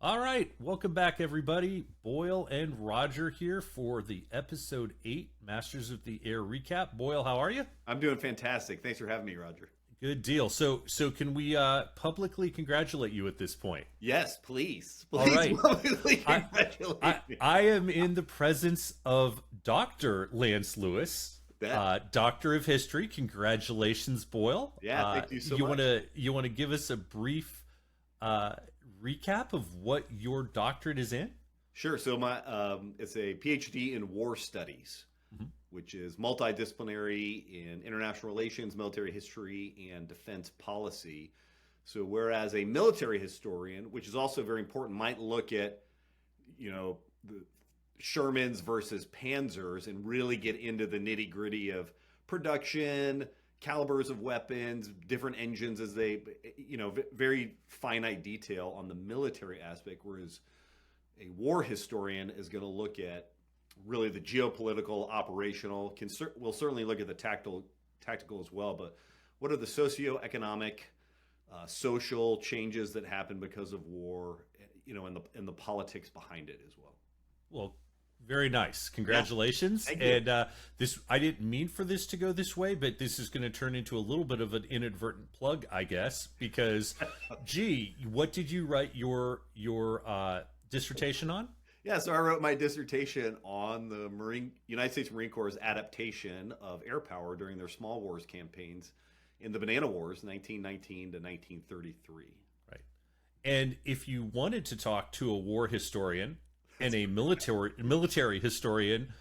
All right, welcome back, everybody. Boyle and Roger here for the episode 8 Masters of the Air recap. Boyle, how are you? I'm doing fantastic. Thanks for having me, Roger. Good deal. So can we publicly congratulate you at this point? Yes, please. All Please right. publicly I, congratulate me. I am in the presence of Dr. Lance Lewis, Doctor of History. Congratulations, Boyle. Yeah, thank you so you much. want to give us a brief recap of what your doctorate is in? Sure. So my it's a PhD in war studies, Mhm. which is multidisciplinary in international relations, military history, and defense policy. So whereas a military historian, which is also very important, might look at, the Shermans versus Panzers and really get into the nitty gritty of production, calibers of weapons, different engines as they, very finite detail on the military aspect. Whereas a war historian is going to look at really the geopolitical, operational, will certainly look at the tactical as well. But what are the socioeconomic, social changes that happen because of war, and the politics behind it as well. Well, very nice. Congratulations. Thank you. And this, I didn't mean for this to go this way, but this is going to turn into a little bit of an inadvertent plug, I guess, because, gee, what did you write your dissertation on? Yeah, so I wrote my dissertation on the United States Marine Corps' adaptation of air power during their small wars campaigns in the Banana Wars, 1919 to 1933. Right. And if you wanted to talk to a war historian and a military historian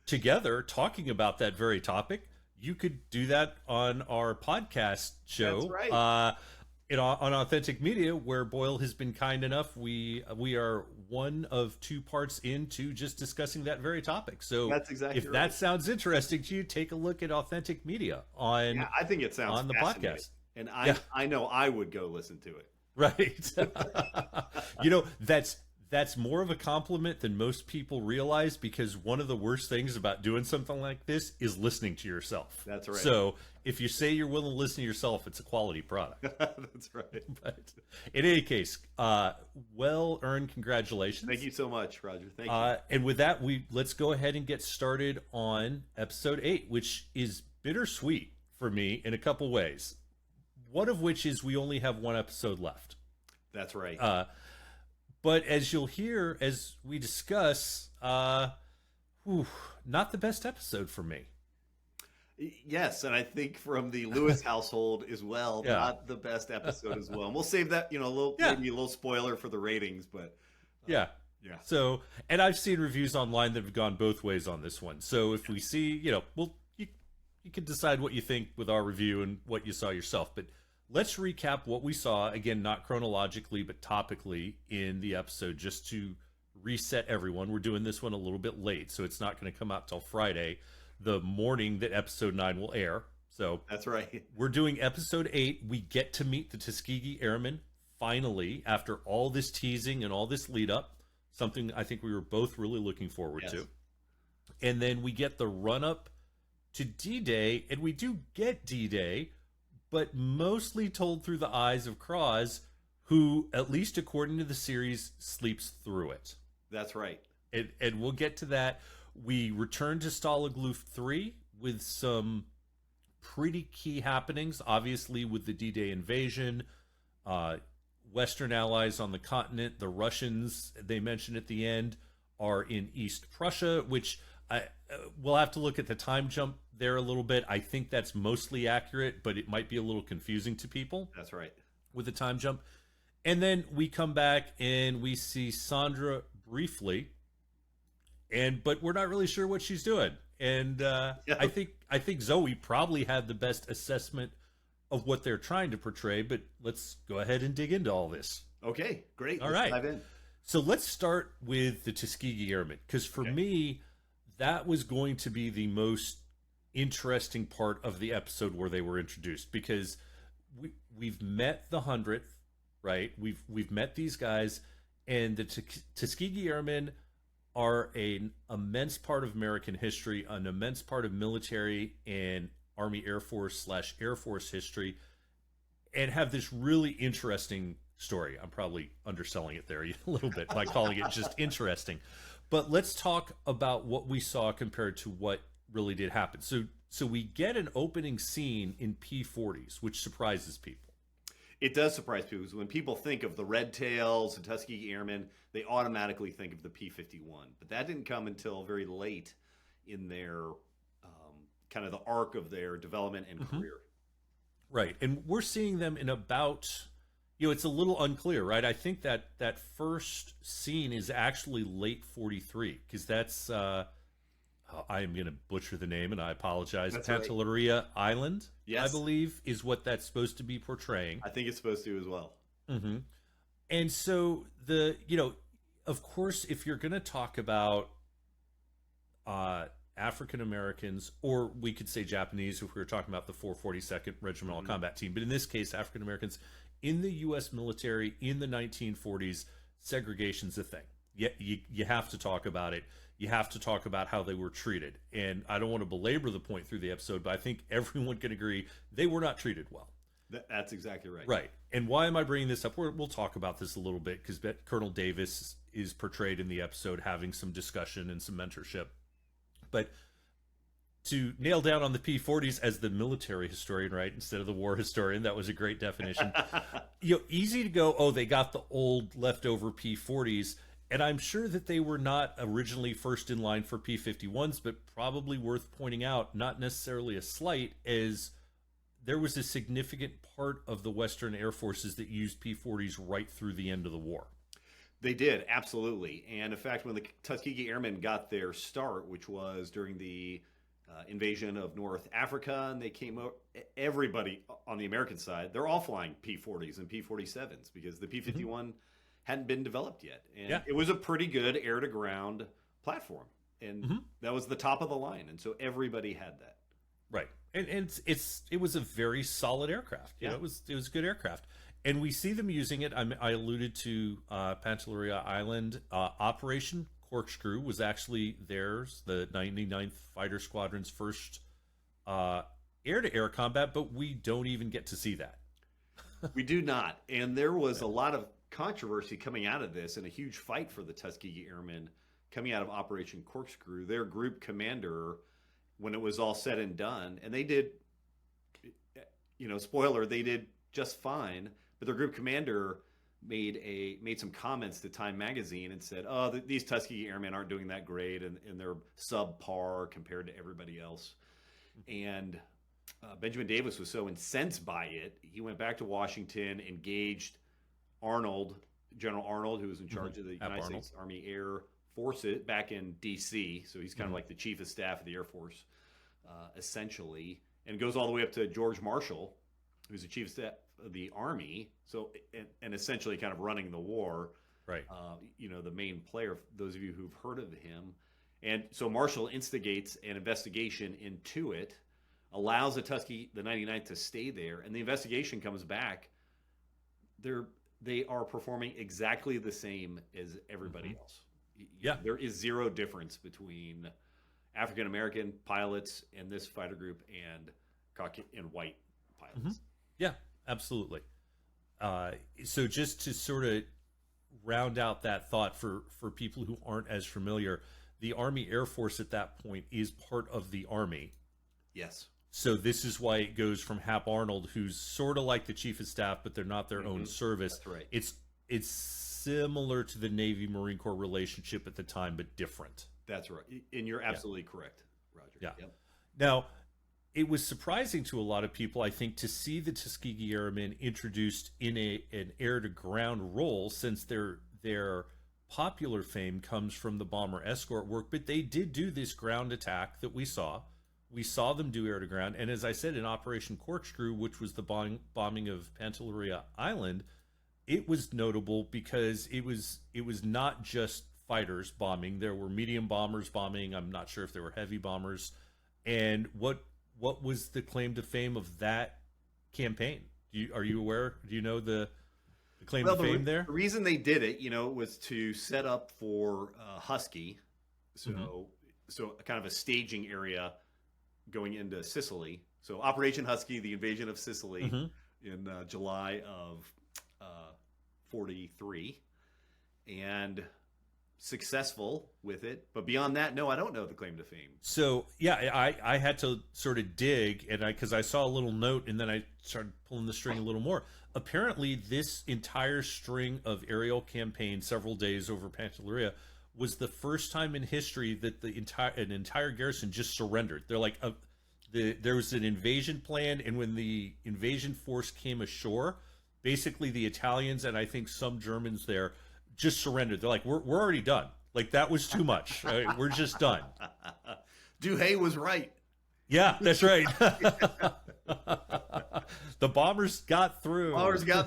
together talking about that very topic, you could do that on our podcast show. That's right. On Authentic Media, where Boyle has been kind enough. We are one of two parts into just discussing that very topic. So That's exactly if right. that sounds interesting to you, take a look at Authentic Media on Yeah, I think it sounds on the fascinating. podcast. And Yeah. I know I would go listen to it. Right. That's more of a compliment than most people realize, because one of the worst things about doing something like this is listening to yourself. That's right. So if you say you're willing to listen to yourself, it's a quality product. That's right. But in any case, well-earned congratulations. Thank you so much, Roger. Thank you. And with that, let's go ahead and get started on episode 8, which is bittersweet for me in a couple ways. One of which is we only have one episode left. That's right. But as you'll hear as we discuss, not the best episode for me. Yes, and I think from the Lewis household as well, Yeah. not the best episode as well. And we'll save that, maybe a little spoiler for the ratings, but Yeah. yeah. So, and I've seen reviews online that have gone both ways on this one. So if we see, you can decide what you think with our review and what you saw yourself. But let's recap what we saw, again, not chronologically, but topically in the episode, just to reset everyone. We're doing this one a little bit late, so it's not going to come out till Friday, the morning that episode 9 will air. So That's right. we're doing episode 8. We get to meet the Tuskegee Airmen finally after all this teasing and all this lead up, something I think we were both really looking forward Yes. to. And then we get the run up to D-Day, and we do get D-Day, but mostly told through the eyes of Crosby, who, at least according to the series, sleeps through it. That's right. And we'll get to that. We return to Stalag Luft 3 with some pretty key happenings, obviously with the D-Day invasion, Western allies on the continent. The Russians, they mentioned at the end, are in East Prussia, which we'll have to look at the time jump there a little bit. I think that's mostly accurate, but it might be a little confusing to people That's right. with the time jump. And then we come back and we see Sandra briefly, but we're not really sure what she's doing. And I think Zoe probably had the best assessment of what they're trying to portray. But let's go ahead and dig into all this. Okay, great. All Let's right. dive in. So let's start with the Tuskegee Airmen, because for me, that was going to be the most interesting part of the episode where they were introduced, because we've met the 100th, right? We've met these guys, and the Tuskegee Airmen are an immense part of American history, an immense part of military and Army Air Force / Air Force history, and have this really interesting story. I'm probably underselling it there a little bit by calling it just interesting. But let's talk about what we saw compared to what really did happen. So we get an opening scene in P-40s, which surprises people. It does surprise people because when people think of the Red Tails and Tuskegee Airmen, they automatically think of the P-51. But that didn't come until very late in their kind of the arc of their development and career. Right. And we're seeing them in about, it's a little unclear, right? I think that first scene is actually late 43 because that's, I am going to butcher the name and I apologize. That's right. Pantelleria Island, Yes. I believe, is what that's supposed to be portraying. I think it's supposed to as well. And so of course, if you're going to talk about African Americans, or we could say Japanese if we were talking about the 442nd Regimental Combat Team, but in this case, African Americans in the U.S. military in the 1940s, segregation's a thing. You have to talk about it. You have to talk about how they were treated. And I don't want to belabor the point through the episode, but I think everyone can agree they were not treated well. That's exactly right. Right. And why am I bringing this up? We'll talk about this a little bit because Colonel Davis is portrayed in the episode having some discussion and some mentorship. But to nail down on the P-40s as the military historian, right, instead of the war historian, that was a great definition. Easy to go, oh, they got the old leftover P-40s. And I'm sure that they were not originally first in line for P-51s, but probably worth pointing out, not necessarily a slight, as there was a significant part of the Western Air Forces that used P-40s right through the end of the war. They did, absolutely. And in fact, when the Tuskegee Airmen got their start, which was during the invasion of North Africa, and they came out, everybody on the American side, they're all flying P-40s and P-47s because the P-51 hadn't been developed yet. And it was a pretty good air-to-ground platform. And that was the top of the line. And so everybody had that. Right. And it was a very solid aircraft. It was a good aircraft. And we see them using it. I alluded to Pantelleria Island. Operation Corkscrew was actually theirs, the 99th Fighter Squadron's first air-to-air combat, but we don't even get to see that. We do not. And there was a lot of controversy coming out of this and a huge fight for the Tuskegee Airmen coming out of Operation Corkscrew. Their group commander, when it was all said and done, and they did, spoiler, they did just fine, but their group commander made some comments to Time magazine and said, oh, these Tuskegee Airmen aren't doing that great and they're subpar compared to everybody else. And Benjamin Davis was so incensed by it, he went back to Washington, engaged General Arnold, who was in charge of the United States Army Air Forces back in D.C., so he's kind of like the chief of staff of the Air Force, essentially, and goes all the way up to George Marshall, who's the chief of staff of the Army, so and essentially kind of running the war, right? The main player. Those of you who've heard of him, and so Marshall instigates an investigation into it, allows the 99th to stay there, and the investigation comes back. They are performing exactly the same as everybody else. Yeah, there is zero difference between African American pilots and this fighter group and white pilots. Yeah, absolutely. So just to sort of round out that thought for people who aren't as familiar, the Army Air Force at that point is part of the Army. Yes. So this is why it goes from Hap Arnold, who's sort of like the chief of staff, but they're not their own service. That's right. It's similar to the Navy Marine Corps relationship at the time, but different. That's right. And you're absolutely correct, Roger. Yeah. Yep. Now, it was surprising to a lot of people, I think, to see the Tuskegee Airmen introduced in an air-to-ground role, since their popular fame comes from the bomber escort work, but they did do this ground attack that we saw. We saw them do air-to-ground, and as I said, in Operation Corkscrew, which was the bombing of Pantelleria Island, it was notable because it was not just fighters bombing. There were medium bombers bombing. I'm not sure if there were heavy bombers. And what was the claim to fame of that campaign? Are you aware? Do you know the claim to fame there? The reason they did it, was to set up for Husky, so kind of a staging area going into Sicily. So Operation Husky, the invasion of Sicily in July of 43 and successful with it. But beyond that, no, I don't know the claim to fame. So yeah, I had to sort of dig, and because I saw a little note, and then I started pulling the string a little more. Apparently, this entire string of aerial campaigns, several days over Pantelleria, was the first time in history that an entire garrison just surrendered. They're like, there was an invasion plan, and when the invasion force came ashore, basically the Italians and I think some Germans there just surrendered. They're like, we're already done. Like, that was too much. Right? We're just done. Duhay was right. Yeah, that's right. The bombers got through.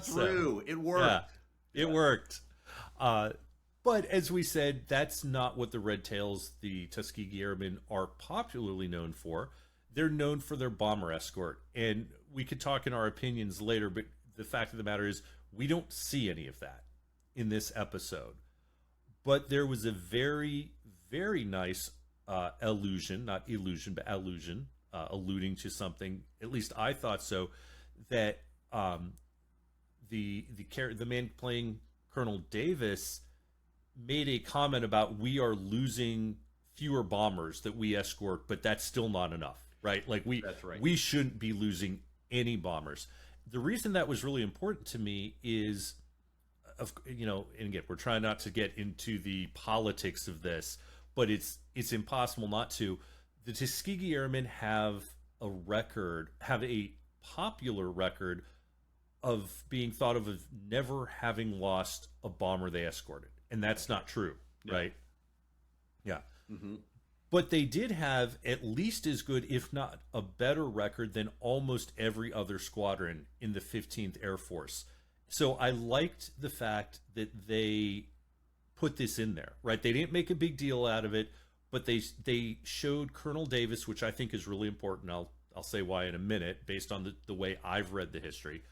So, it worked. Yeah, it worked. But as we said, that's not what the Red Tails, the Tuskegee Airmen, are popularly known for. They're known for their bomber escort. And we could talk in our opinions later, but the fact of the matter is we don't see any of that in this episode. But there was a very, very nice allusion, not illusion, but allusion, alluding to something, at least I thought so, that the man playing Colonel Davis made a comment about, we are losing fewer bombers that we escort, but that's still not enough, right? Like, That's right. we shouldn't be losing any bombers. The reason that was really important to me is, and again, we're trying not to get into the politics of this, but it's impossible not to. The Tuskegee Airmen have a popular record of being thought of as never having lost a bomber they escorted. And that's not true, right? Yeah. Mm-hmm. But they did have at least as good, if not a better record than almost every other squadron in the 15th Air Force. So I liked the fact that they put this in there, right? They didn't make a big deal out of it, but they showed Colonel Davis, which I think is really important. I'll say why in a minute, based on the way I've read the history.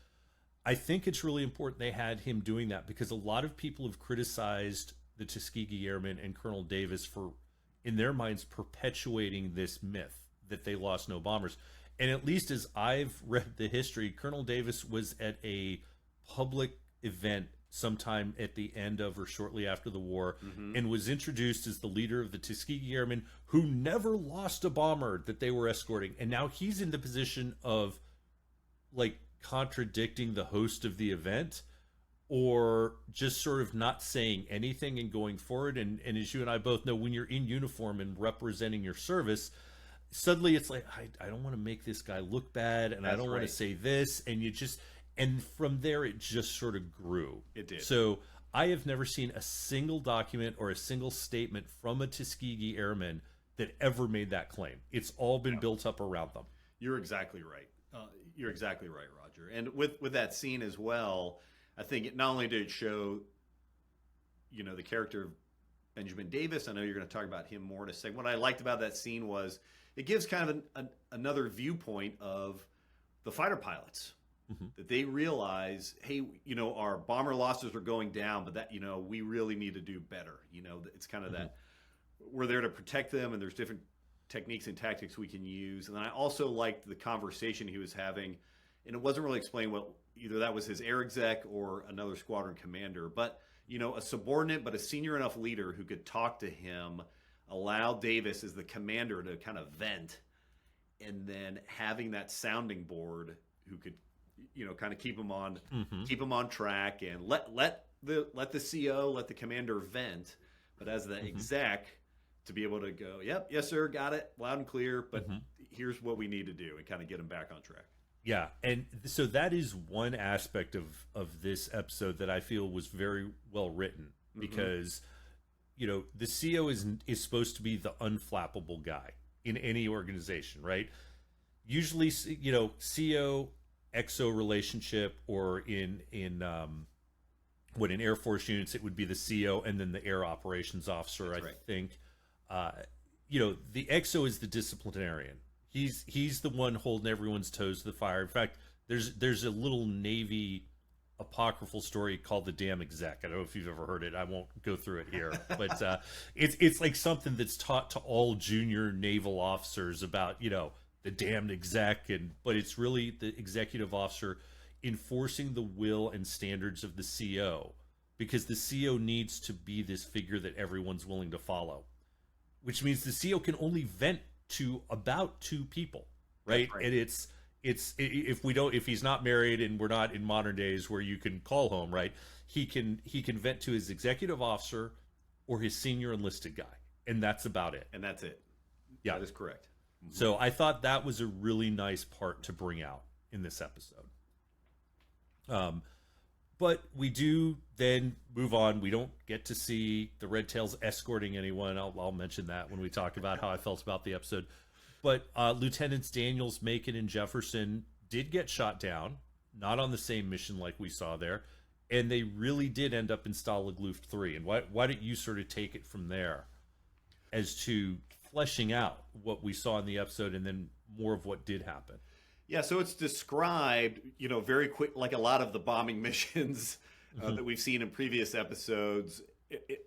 I think it's really important they had him doing that, because a lot of people have criticized the Tuskegee Airmen and Colonel Davis for, in their minds, perpetuating this myth that they lost no bombers. And at least as I've read the history, Colonel Davis was at a public event sometime at the end of or shortly after the war, and was introduced as the leader of the Tuskegee Airmen, who never lost a bomber that they were escorting. And now he's in the position of, like, contradicting the host of the event, or just sort of not saying anything and going forward. And as you and I both know, when you're in uniform and representing your service, suddenly it's like, I don't want to make this guy look bad, and I don't want to say this, and from there it just sort of grew. It did. So I have never seen a single document or a single statement from a Tuskegee Airman that ever made that claim. It's all been built up around them. You're exactly right. You're exactly right, Roger. And with that scene as well, I think it not only did it show, the character of Benjamin Davis. I know you're going to talk about him more in a second. What I liked about that scene was it gives kind of another viewpoint of the fighter pilots, that they realize, hey, our bomber losses are going down, but that, we really need to do better. It's kind of that we're there to protect them, and there's different techniques and tactics we can use. And then I also liked the conversation he was having, and it wasn't really explained what, either that was his air exec or another squadron commander, but a subordinate but a senior enough leader who could talk to him, allow Davis as the commander to kind of vent, and then having that sounding board who could kind of keep him on track, and let the CO, let the commander vent, but as the exec to be able to go, yep, yes sir, got it, loud and clear, but here's what we need to do, and kind of get him back on track. Yeah, and so that is one aspect of this episode that I feel was very well written, because the CO is supposed to be the unflappable guy in any organization, right? Usually, CO XO relationship, or in Air Force units it would be the CO and then the air operations officer. That's right. Think the XO is the disciplinarian. He's the one holding everyone's toes to the fire. In fact, there's a little Navy apocryphal story called The Damn Exec. I don't know if you've ever heard it. I won't go through it here, but it's like something that's taught to all junior naval officers about the damned exec, but it's really the executive officer enforcing the will and standards of the CO because the CO needs to be this figure that everyone's willing to follow, which means the CO can only vent to about 2 people, right? Right. And it's if he's not married and we're not in modern days where you can call home, right? He can vent to his executive officer or his senior enlisted guy, and that's about it. And that's it. Yeah, That is correct. so I thought that was a really nice part to bring out in this episode. But we do then move on. We don't get to see the Red Tails escorting anyone. I'll mention that when we talk about how I felt about the episode. But Lieutenants Daniels, Macon, and Jefferson did get shot down, not on the same mission like we saw there. And they really did end up in Stalag Luft 3. And why don't you sort of take it from there as to fleshing out what we saw in the episode and then more of what did happen? Yeah, so it's described, very quick, like a lot of the bombing missions that we've seen in previous episodes.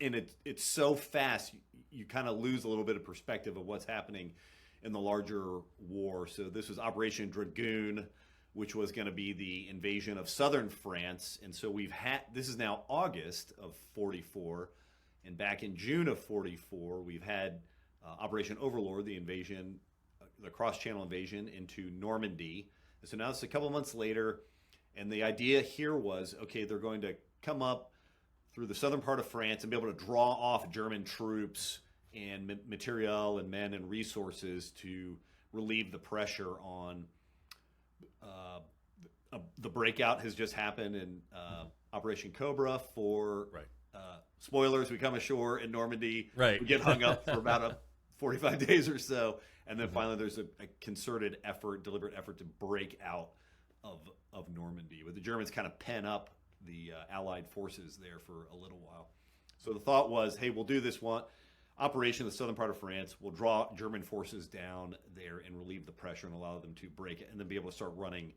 And it's so fast, you kind of lose a little bit of perspective of what's happening in the larger war. So this was Operation Dragoon, which was going to be the invasion of southern France. And so this is now August of 44. And back in June of 44, we've had Operation Overlord, the invasion, the cross-channel invasion into Normandy. And so now it's a couple months later. And the idea here was, okay, they're going to come up through the southern part of France and be able to draw off German troops and material and men and resources to relieve the pressure on the breakout has just happened in Operation Cobra for spoilers. We come ashore in Normandy. Right. We get hung up for about 45 days or so. And then finally there's a concerted effort, deliberate effort to break out of Normandy, with the Germans kind of pen up the Allied forces there for a little while. So the thought was, hey, we'll do this one operation in the southern part of France. We'll draw German forces down there and relieve the pressure and allow them to break it, and then be able to start running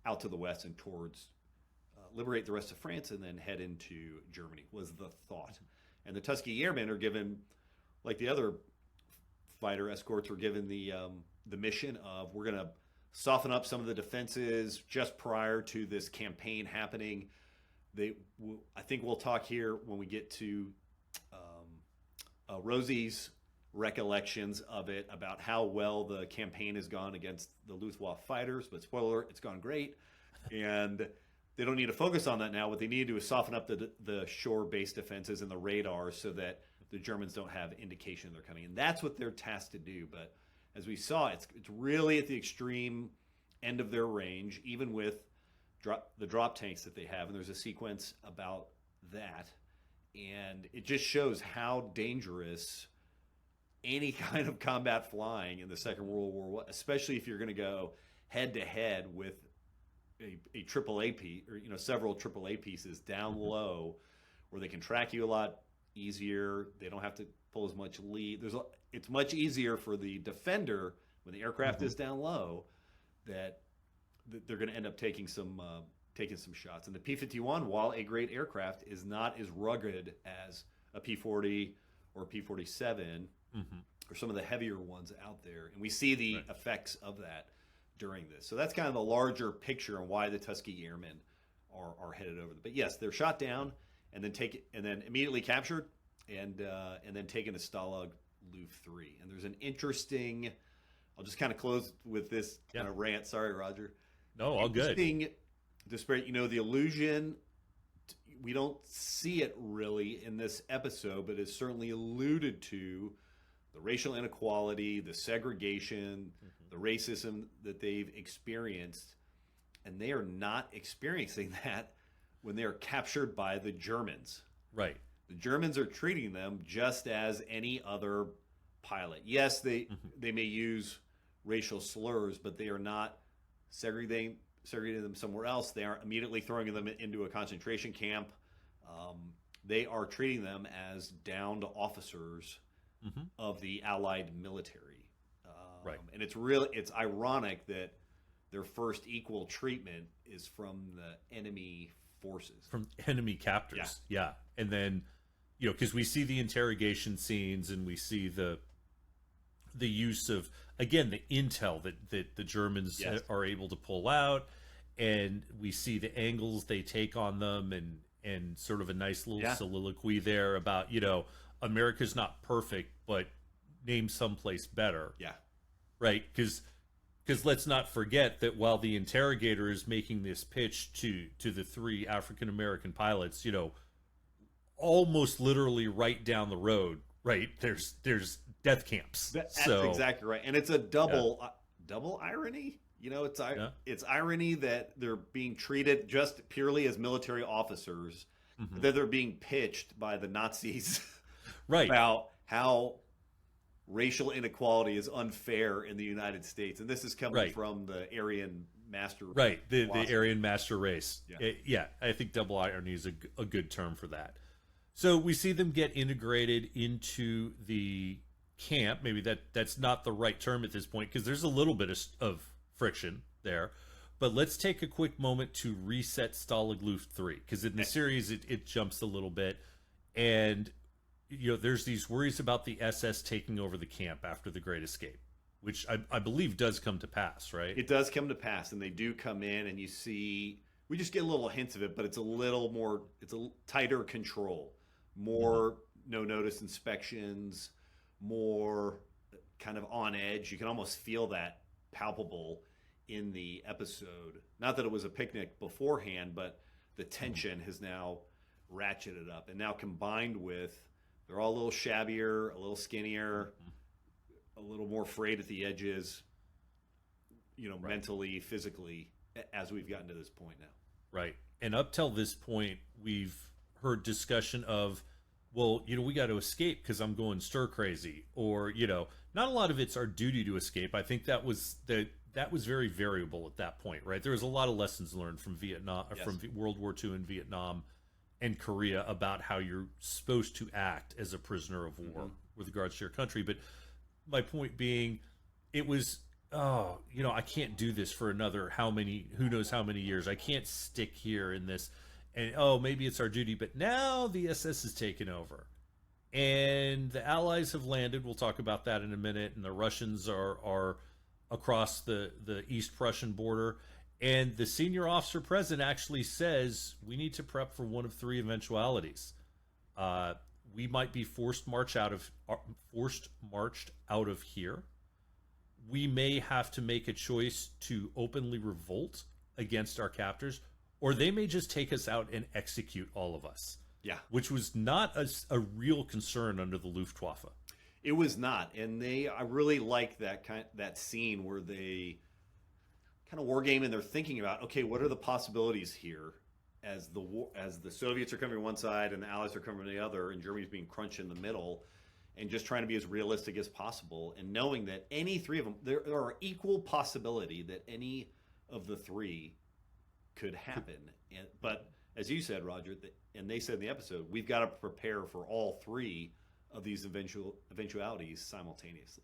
out to the west and towards liberate the rest of France and then head into Germany, was the thought. And the Tuskegee Airmen are given, like the other fighter escorts, were given the mission of, we're going to soften up some of the defenses just prior to this campaign happening. I think we'll talk here when we get to Rosie's recollections of it, about how well the campaign has gone against the Luftwaffe fighters. But spoiler alert, it's gone great. And they don't need to focus on that now. What they need to do is soften up the shore-based defenses and the radar so that the Germans don't have indication they're coming. And that's what they're tasked to do. But as we saw, it's really at the extreme end of their range, even with the drop tanks that they have. And there's a sequence about that. And it just shows how dangerous any kind of combat flying in the Second World War was, especially if you're going to go head-to-head with a AAA piece, or several AAA pieces down low, where they can track you a lot easier. They don't have to pull as much lead. It's much easier for the defender when the aircraft is down low, that they're going to end up taking some shots. And the P-51, while a great aircraft, is not as rugged as a P-40 or a P-47 or some of the heavier ones out there. And we see the effects of that during this. So that's kind of the larger picture on why the Tuskegee Airmen are headed over. But yes, they're shot down and then immediately captured and then taken to Stalag Luft 3. And there's an interesting, I'll just kind of close with this kind of rant. Sorry, Roger. No, all good. Despite, the illusion, we don't see it really in this episode, but it's certainly alluded to the racial inequality, the segregation, the racism that they've experienced. And they are not experiencing that when they're captured by the Germans. Right. The Germans are treating them just as any other pilot. Yes, they may use racial slurs, but they are not segregating them somewhere else. They aren't immediately throwing them into a concentration camp. They are treating them as downed officers of the Allied military. And it's ironic that their first equal treatment is from the enemy forces. From enemy captors. Yeah. And then, because we see the interrogation scenes and we see the use of, again, the intel that the Germans are able to pull out, and we see the angles they take on them, and sort of a nice little Yeah. soliloquy there about, America's not perfect, but name someplace better, Yeah. right? Because let's not forget that while the interrogator is making this pitch to the three African American pilots, almost literally right down the road, right? There's death camps. That's exactly right, and it's a double irony. It's irony that they're being treated just purely as military officers, that they're being pitched by the Nazis, right? About how racial inequality is unfair in the United States, and this is coming from the Aryan master, right? The Aryan master race. Yeah. I think double irony is a good term for that. So we see them get integrated into the camp. Maybe that's not the right term at this point because there's a little bit of friction there. But let's take a quick moment to reset Stalag Luft 3 because in the series it jumps a little bit, and there's these worries about the SS taking over the camp after the Great Escape, which I believe does come to pass, right? It does come to pass, and they do come in, and you see we just get little hints of it, but it's a little more, it's a tighter control, more no notice inspections, more kind of on edge. You can almost feel that palpable in the episode. Not that it was a picnic beforehand, but the tension has now ratcheted up, and now combined with they're all a little shabbier, a little skinnier, a little more frayed at the edges, mentally, physically, as we've gotten to this point now. Right. And up till this point, we've heard discussion of, well, we got to escape because I'm going stir crazy, or, not a lot of it's our duty to escape. I think that was very variable at that point, right? There was a lot of lessons learned from Vietnam, from World War II and Vietnam and Korea about how you're supposed to act as a prisoner of war with regards to your country. But my point being, it was, I can't do this for another who knows how many years. I can't stick here in this. And, maybe it's our duty. But now the SS is taken over. And the Allies have landed. We'll talk about that in a minute. And the Russians are across the East Prussian border. And the senior officer president actually says we need to prep for one of three eventualities. We might be forced marched out of here. We may have to make a choice to openly revolt against our captors, or they may just take us out and execute all of us. Yeah, which was not a real concern under the Luftwaffe. It was not, and I really like that scene where they kind of wargame and they're thinking about, okay, what are the possibilities here as the Soviets are coming from one side and the Allies are coming from the other, and Germany's being crunched in the middle, and just trying to be as realistic as possible, and knowing that any three of them, there are equal possibility that any of the three could happen. But as you said, Roger, and they said in the episode, we've got to prepare for all three of these eventualities simultaneously.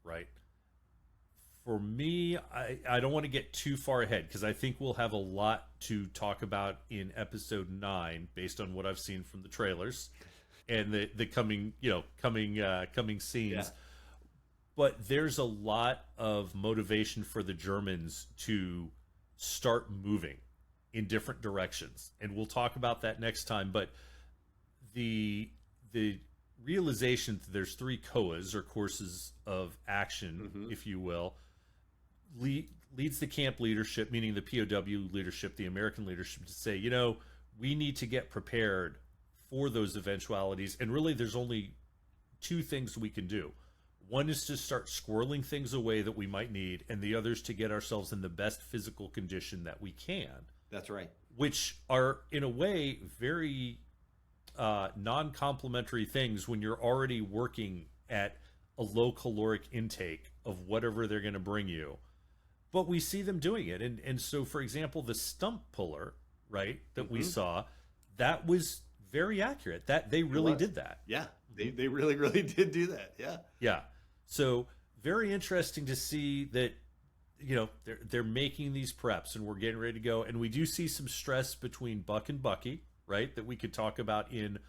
Right. For me, I don't want to get too far ahead because I think we'll have a lot to talk about in episode 9 based on what I've seen from the trailers and the coming scenes. Yeah. But there's a lot of motivation for the Germans to start moving in different directions, and we'll talk about that next time. But the realization that there's 3 COAs, or courses of action, if you will, leads the camp leadership, meaning the POW leadership, the American leadership, to say, we need to get prepared for those eventualities. And really, there's only 2 things we can do. One is to start squirreling things away that we might need, and the other is to get ourselves in the best physical condition that we can. That's right. Which are, in a way, very non-complementary things when you're already working at a low caloric intake of whatever they're going to bring you. But we see them doing it. And so, for example, the stump puller, right, that we saw, that was very accurate. That they really did that. Yeah, they really, really did do that. Yeah. Yeah. So very interesting to see that, they're making these preps and we're getting ready to go. And we do see some stress between Buck and Bucky, right, that we could talk about in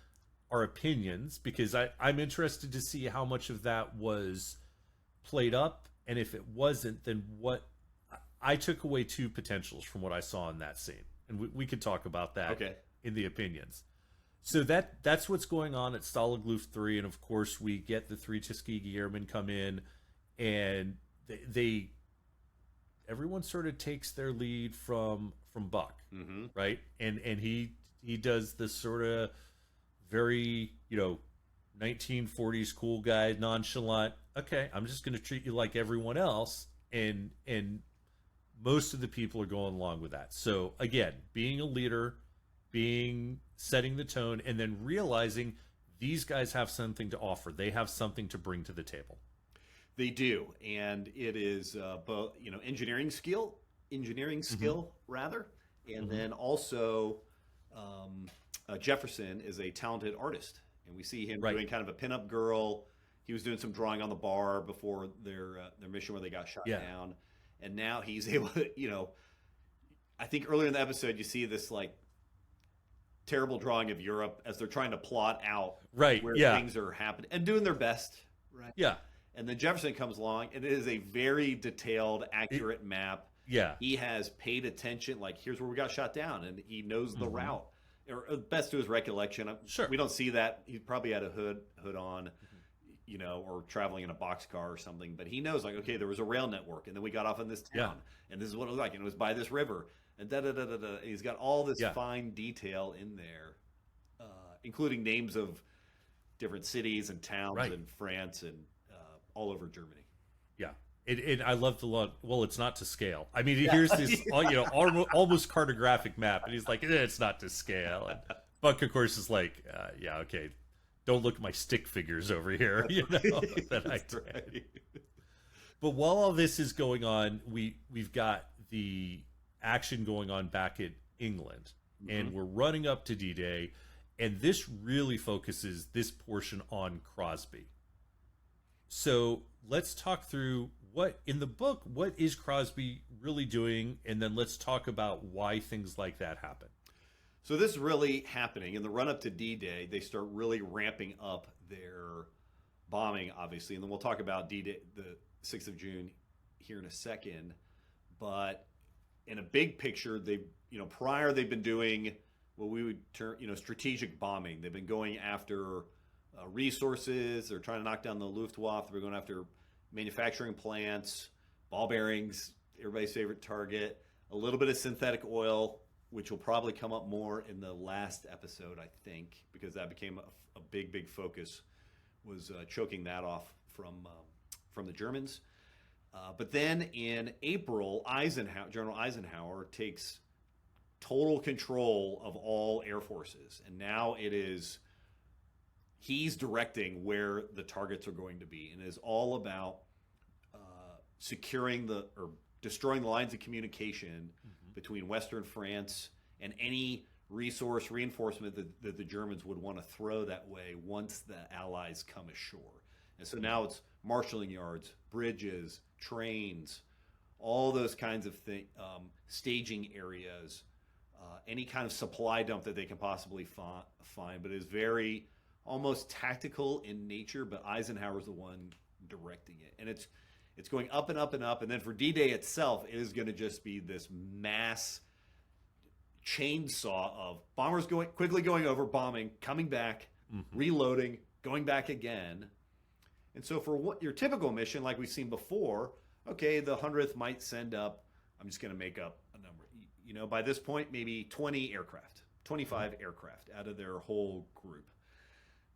our opinions, because I'm interested to see how much of that was played up. And if it wasn't, then what I took away 2 potentials from what I saw in that scene. And we could talk about that in the opinions. So that's what's going on at Stalag Luft 3, and of course we get the three Tuskegee Airmen come in, and they everyone sort of takes their lead from Buck, right? And he does this sort of very 1940s cool guy, nonchalant. Okay, I'm just going to treat you like everyone else, and most of the people are going along with that. So again, being a leader, setting the tone, and then realizing these guys have something to offer. They have something to bring to the table. They do, and it is both engineering skill rather, and then also Jefferson is a talented artist, and we see him doing kind of a pinup girl. He was doing some drawing on the bar before their mission where they got shot down, and now he's able to, I think earlier in the episode you see this like terrible drawing of Europe as they're trying to plot out where things are happening and doing their best, right? Yeah. And then Jefferson comes along, and it is a very detailed, accurate map. Yeah. He has paid attention, like, here's where we got shot down, and he knows the route. Or best to his recollection. Sure. We don't see that. He probably had a hood on, or traveling in a boxcar or something. But he knows, like, okay, there was a rail network, and then we got off in this town, and this is what it was like, and it was by this river, and da-da-da-da-da. He's got all this fine detail in there, including names of different cities and towns in France and all over Germany. Yeah. I love the law. Well, it's not to scale. I mean, here's this, almost cartographic map, and he's like, it's not to scale. And Buck, of course, is like, okay, don't look at my stick figures over here, that I did. Right. But while all this is going on, we've got the action going on back in England, and we're running up to D-Day, and this really focuses this portion on Crosby. So let's talk through what is Crosby really doing, and then let's talk about why things like that happen. So this is really happening in the run up to D-Day. They start really ramping up their bombing, obviously, and then we'll talk about D-Day, the 6th of June, here in a second. But in a big picture, they've been doing what we would term strategic bombing. They've been going after resources. They're trying to knock down the Luftwaffe. They're going after manufacturing plants, ball bearings, everybody's favorite target, a little bit of synthetic oil, which will probably come up more in the last episode, I think, because that became a big focus, was choking that off from the Germans. But then in April, General Eisenhower takes total control of all air forces, and now he's directing where the targets are going to be, and it is all about securing or destroying the lines of communication between Western France and any resource reinforcement that the Germans would want to throw that way once the Allies come ashore. And so now it's marshalling yards, bridges, trains, all those kinds of things, staging areas, any kind of supply dump that they can possibly find, but it is very almost tactical in nature, but Eisenhower's the one directing it. And it's going up and up and up. And then for D-Day itself, it is going to just be this mass chainsaw of bombers quickly going over, bombing, coming back, reloading, going back again. And so for what your typical mission, like we've seen before, okay, the 100th might send up, I'm just going to make up a number. By this point, maybe 20 aircraft, 25 aircraft out of their whole group.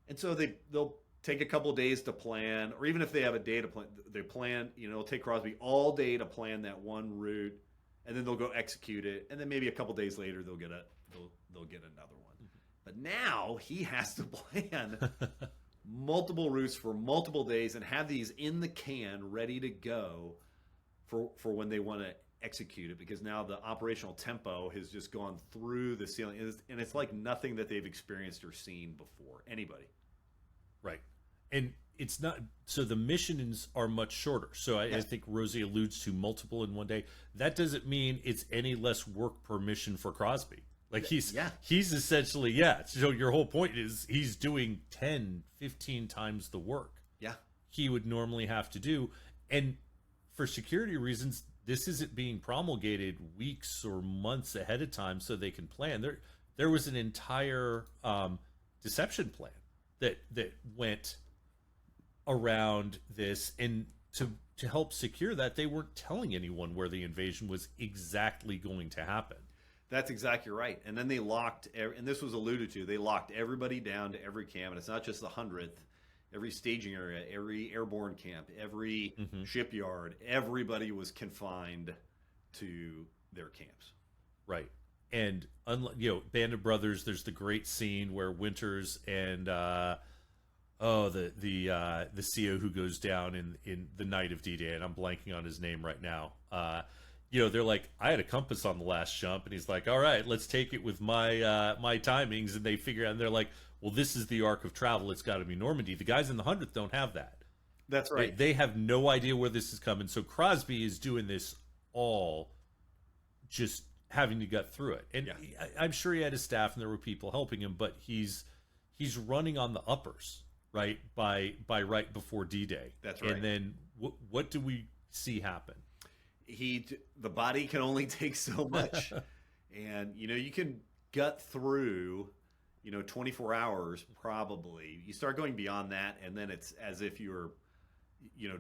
And so they'll take a couple of days to plan, or even if they have a day to plan, they plan, it'll take Crosby all day to plan that one route, and then they'll go execute it, and then maybe a couple of days later they'll get another one. But now he has to plan multiple routes for multiple days and have these in the can ready to go for when they want to execute it, because now the operational tempo has just gone through the ceiling, and it's like nothing that they've experienced or seen before, anybody. Right. And it's not, so the missions are much shorter. So I think Rosie alludes to multiple in one day. That doesn't mean it's any less work per mission for Crosby. Like he's essentially, so your whole point is he's doing 10, 15 times the work he would normally have to do. And for security reasons, this isn't being promulgated weeks or months ahead of time so they can plan. there was an entire deception plan that went around this, and to help secure that, they weren't telling anyone where the invasion was exactly going to happen. That's exactly right. And then they locked, and this was alluded to, they locked everybody down to every camp, and it's not just the 100th. Every staging area, every airborne camp, every shipyard, everybody was confined to their camps. Right. And Band of Brothers, there's the great scene where Winters and the CO who goes down in the night of D-Day, and I'm blanking on his name right now. They're like, I had a compass on the last jump, and he's like, all right, let's take it with my my timings, and they figure out, and they're like, well, this is the arc of travel, it's got to be Normandy. The guys in the 100th don't have that. That's right. They have no idea where this is coming. So Crosby is doing this all just having to get through it. And I'm sure he had his staff and there were people helping him, but he's running on the uppers, right? By right before D-Day. That's right. And then what do we see happen? The body can only take so much. And, you can gut through, 24 hours probably. You start going beyond that, and then it's as if you're,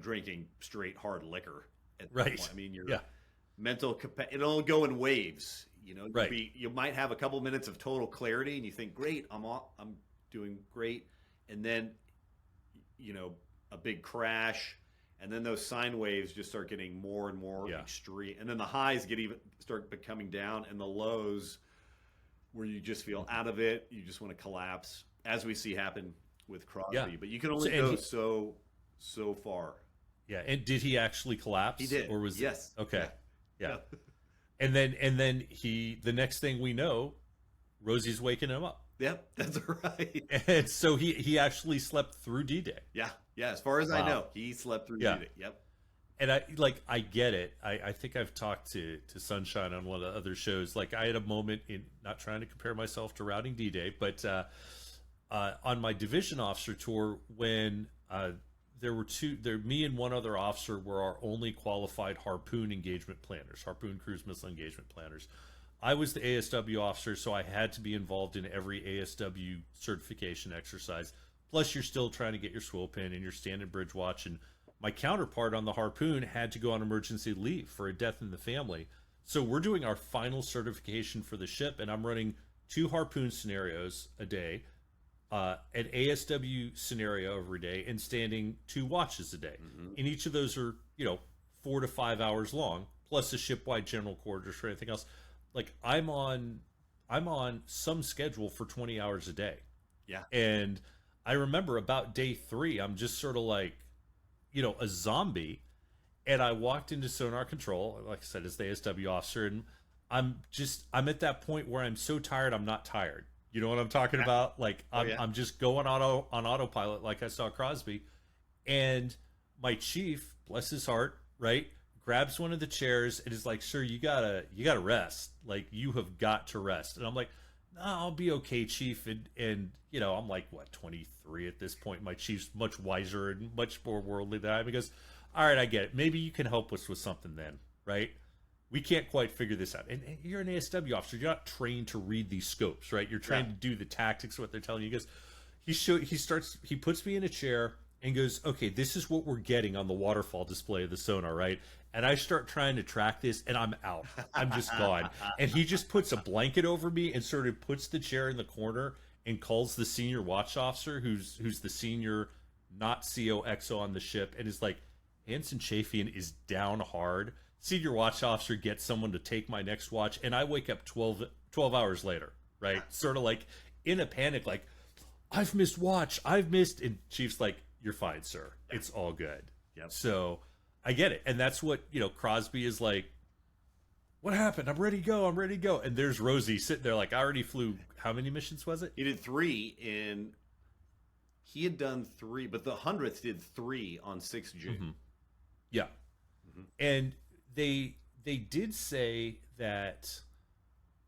drinking straight hard liquor at that point. I mean, your mental capacity, it'll go in waves. You might have a couple minutes of total clarity, and you think, great, I'm doing great. And then, a big crash, and then those sine waves just start getting more and more extreme. And then the highs start becoming down, and the lows where you just feel out of it, you just want to collapse, as we see happen with Crosby. Yeah. But you can only go so far. Yeah, and did he actually collapse? He did. Or was yes. Okay. Yeah. And then the next thing we know, Rosie's waking him up. Yep, that's right. And so he actually slept through D-Day. Yeah. As far as I know, he slept through D-Day. Yep. And I get it. I think I've talked to Sunshine on one of the other shows. Like, I had a moment, in not trying to compare myself to Routing D-Day, but on my division officer tour, when there were me and one other officer were our only qualified harpoon engagement planners, harpoon cruise missile engagement planners. I was the ASW officer, so I had to be involved in every ASW certification exercise. Plus, you're still trying to get your swivel pin and your standing bridge watch. And my counterpart on the harpoon had to go on emergency leave for a death in the family. So we're doing our final certification for the ship, and I'm running 2 harpoon scenarios a day, an ASW scenario every day, and standing 2 watches a day. And each of those are 4 to 5 hours long, plus a ship-wide general quarters for anything else. Like, I'm on some schedule for 20 hours a day. Yeah. And I remember about day 3, I'm just sort of like, a zombie. And I walked into Sonar Control, like I said, as the ASW officer, and I'm at that point where I'm so tired, I'm not tired. You know what I'm talking about? Like, I'm just going on autopilot, like I saw Crosby. And my chief, bless his heart, right, grabs one of the chairs and is like, sir, you gotta rest. Like, you have got to rest. And I'm like, no, I'll be okay, chief. And I'm like, what, 23 at this point. My chief's much wiser and much more worldly than I am. He goes, all right, I get it. Maybe you can help us with something then, right? We can't quite figure this out. And you're an ASW officer. You're not trained to read these scopes, right? You're trained to do the tactics, what they're telling you. He goes, he puts me in a chair and goes, okay, this is what we're getting on the waterfall display of the sonar, right? And I start trying to track this, and I'm out. I'm just gone. And he just puts a blanket over me and sort of puts the chair in the corner and calls the senior watch officer, who's the senior, not COXO on the ship, and is like, Hanson Chafian is down hard. Senior watch officer gets someone to take my next watch, and I wake up 12 hours later, right? Sort of like in a panic, like, I've missed watch. And chief's like, you're fine, sir. It's all good. Yep. So I get it. And that's what, Crosby is like, what happened? I'm ready to go. And there's Rosie sitting there like, I already flew. How many missions was it? He did 3 in, he had done 3, but the 100th did 3 on 6 June. Mm-hmm. Yeah. Mm-hmm. And they did say that,